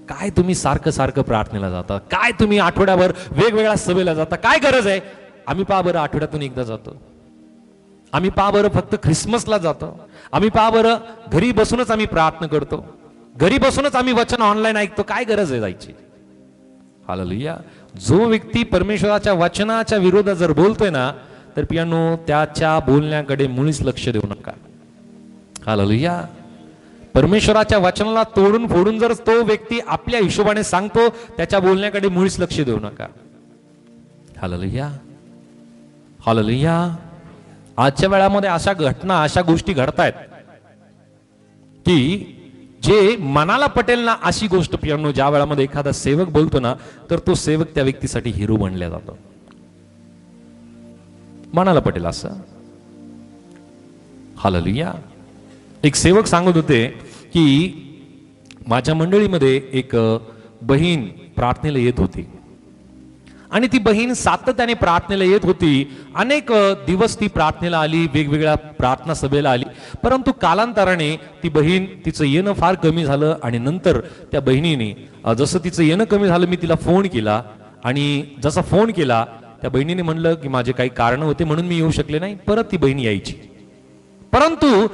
काय? तुम्ही सारखं सारखं प्रार्थनेला जाता काय? तुम्ही आठवड्याभर वेगवेगळ्या सभेला जाता काय? गरज आहे? आम्ही पहा बरं आठवड्यातून एकदा जातो. आम्ही पहा बरं फक्त ख्रिसमसला जातो. आम्ही पहा बरं घरी बसूनच आम्ही प्रार्थना करतो. घरी बसूनच आम्ही वचन ऑनलाईन ऐकतो. काय गरज आहे जायची? हालेलुया. जो व्यक्ती परमेश्वराच्या वचनाच्या विरोधात जर बोलतोय ना, तर पियानो त्याच्या बोलण्याकडे मुळीच लक्ष देऊ नका. हालेलुया. परमेश्वराच्या वचनाला तोडून फोडून जर तो व्यक्ती आपल्या हिशोबाने सांगतो, त्याच्या बोलण्याकडे मुळीच लक्ष देऊ नका. Hallelujah, hallelujah. आजच्या वेळामध्ये अशा घटना, अशा गोष्टी घडतायत की जे मनाला पटेल ना अशी गोष्ट पियानो ज्या वेळामध्ये एखादा सेवक बोलतो ना, तर तो सेवक त्या व्यक्तीसाठी हिरो बनला जातो. मनाला पटेल असं. हालेलुया. एक सेवक सांगत होते की माझ्या मंडळीमध्ये एक बहीण प्रार्थनेला येत होती आणि ती बहीण सातत्याने प्रार्थनेला येत होती. अनेक दिवस ती प्रार्थनेला आली, वेगवेगळ्या प्रार्थना सभेला आली, परंतु कालांतराने ती बहीण, तिचं येणं फार कमी झालं. आणि नंतर त्या बहिणीने जसं तिचं येणं कमी झालं, मी तिला फोन केला आणि जसा फोन केला त्या बहिणीने म्हणलं की माझे काही कारण होते म्हणून मी येऊ शकले नाही. परत ती बहीण यायची, परंतु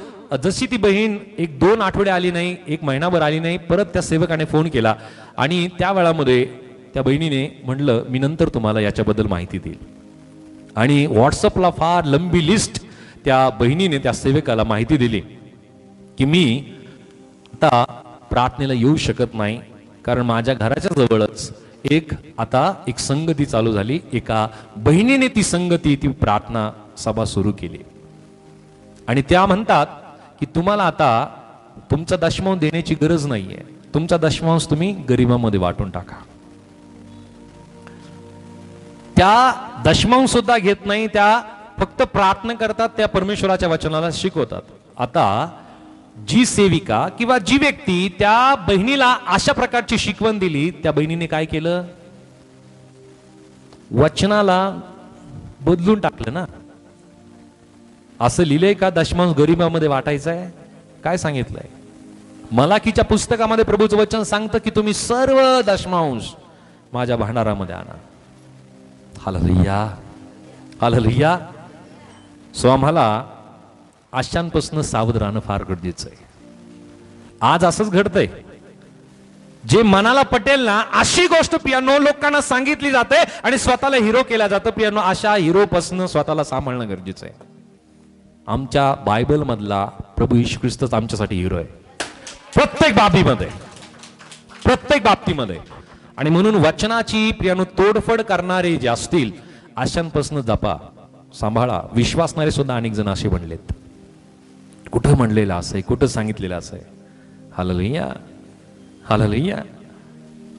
जशी ती बहीण 1-2 आठवडे आली नाही, 1 महिनाभर आली नाही, परत त्या सेवकाने फोन केला आणि त्या वेळामध्ये त्या बहिणीने म्हटलं मी नंतर तुम्हाला याच्याबद्दल माहिती देईल. आणि व्हॉट्सअपला फार लंबी लिस्ट त्या बहिणीने त्या सेवकाला माहिती दिली की मी आता प्रार्थनेला येऊ शकत नाही, कारण माझ्या घराच्या जवळच एक संगती चालू झाली. एका बहिणीने ती संगती, ती प्रार्थना सभा सुरू केली आणि त्या म्हणतात की तुम्हाला आता तुमचा दशमांश देण्याची गरज नाहीये, तुमचा दशमांश तुम्ही गरिबांमध्ये वाटून टाका. त्या दशमांश सुद्धा घेत नाही, त्या फक्त प्रार्थना करतात, त्या परमेश्वराच्या वचनाला शिकवतात. आता जी सेविका किंवा जी व्यक्ती त्या बहिणीला अशा प्रकारची शिकवण दिली, त्या बहिणीने काय केलं? वचनाला बदलून टाकलं ना. असं लिहिलंय का दशमांश गरिबांमध्ये वाटायचं आहे? काय सांगितलंय? मलाकीच्या पुस्तकामध्ये प्रभूचं वचन सांगतं की तुम्ही सर्व दशमांश माझ्या भांडारामध्ये आणा. Hallelujah, hallelujah. सो आम्हाला आशांपासून सावध राहणं फार गरजेचं आहे. आज असंच घडतंय, जे मनाला पटेल ना अशी गोष्ट पियानो लोकांना सांगितली जाते आणि स्वतःला हिरो केला जातं. पियानो अशा हिरोपासून स्वतःला सांभाळणं गरजेचं आहे. आमच्या बायबल मधला प्रभू येशू ख्रिस्तच आमच्यासाठी हिरो आहे, प्रत्येक बाबतीमध्ये, प्रत्येक बाबतीमध्ये. आणि म्हणून वचनाची प्रियानो तोडफोड करणारे जे असतील अशांपासून जपा, सांभाळा. विश्वासणारे सुद्धा अनेक जण असे म्हणलेत. कुठं म्हणलेलं असं आहे, कुठं सांगितलेलं असं आहे. Hallelujah, hallelujah.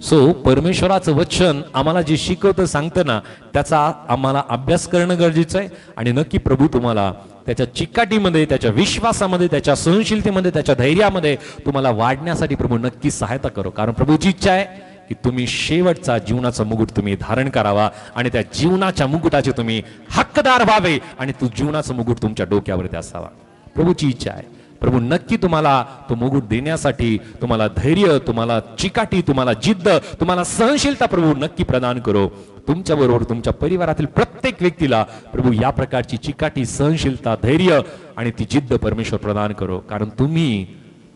सो परमेश्वराचं वचन आम्हाला जे शिकवतं, सांगतं ना, त्याचा आम्हाला अभ्यास करणं गरजेचं आहे. आणि नक्की प्रभू तुम्हाला त्याच्या चिकाटीमध्ये, त्याच्या विश्वासामध्ये, त्याच्या सहनशीलतेमध्ये, त्याच्या धैर्यामध्ये तुम्हाला वाढण्यासाठी प्रभू नक्की सहायता करो. कारण प्रभूची इच्छा आहे की तुम्ही शेवटचा जीवनाचा मुकुट तुम्ही धारण करावा आणि त्या जीवनाच्या मुकुटाचे तुम्ही हक्कदार व्हावे आणि तो जीवनाचा मुकुट तुमच्या डोक्यावरती असावा. प्रभूची इच्छा आहे. प्रभू नक्की तुम्हाला तो मुकुट देण्यासाठी तुम्हाला धैर्य, तुम्हाला चिकाटी, तुम्हाला जिद्द, तुम्हाला सहनशीलता प्रभू नक्की प्रदान करो. तुमच्या बरोबर तुमच्या परिवारातील प्रत्येक व्यक्तीला प्रभू या प्रकारची चिकाटी, सहनशीलता, धैर्य आणि ती जिद्द परमेश्वर प्रदान करो. कारण तुम्ही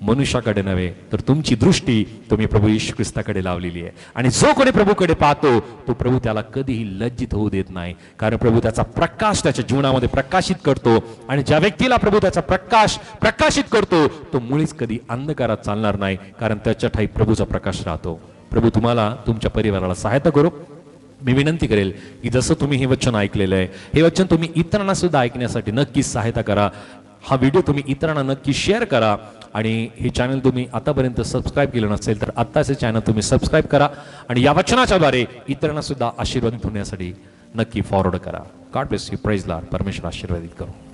मनुष्याकडे नव्हे तर तुमची दृष्टी तुम्ही प्रभू येशू ख्रिस्ताकडे लावलेली आहे. आणि जो कोणी प्रभूकडे पाहतो तो प्रभू त्याला कधीही लज्जित होऊ देत नाही. कारण प्रभू त्याचा प्रकाश त्याच्या जीवनामध्ये प्रकाशित करतो. आणि ज्या व्यक्तीला प्रभू त्याचा प्रकाश प्रकाशित करतो तो मुळीच कधी अंधकारात चालणार नाही. कारण त्याच्या ठाई प्रभूचा प्रकाश राहतो. प्रभू तुम्हाला तुमच्या परिवाराला सहायता करो. मी विनंती करेल की जसं तुम्ही हे वचन ऐकलेलं आहे, हे वचन तुम्ही इतरांना सुद्धा ऐकण्यासाठी नक्कीच सहायता करा. हा व्हिडिओ तुम्ही इतरांना नक्की शेअर करा. आणि हे चॅनल तुम्ही आतापर्यंत सबस्क्राईब केलं नसेल तर आत्ताच हे चॅनल तुम्ही सबस्क्राईब करा. आणि या वचनाच्या द्वारे इतरांना सुद्धा आशीर्वादित होण्यासाठी नक्की फॉरवर्ड करा. God bless you. Praise Lord. परमेश्वर आशीर्वादित करो.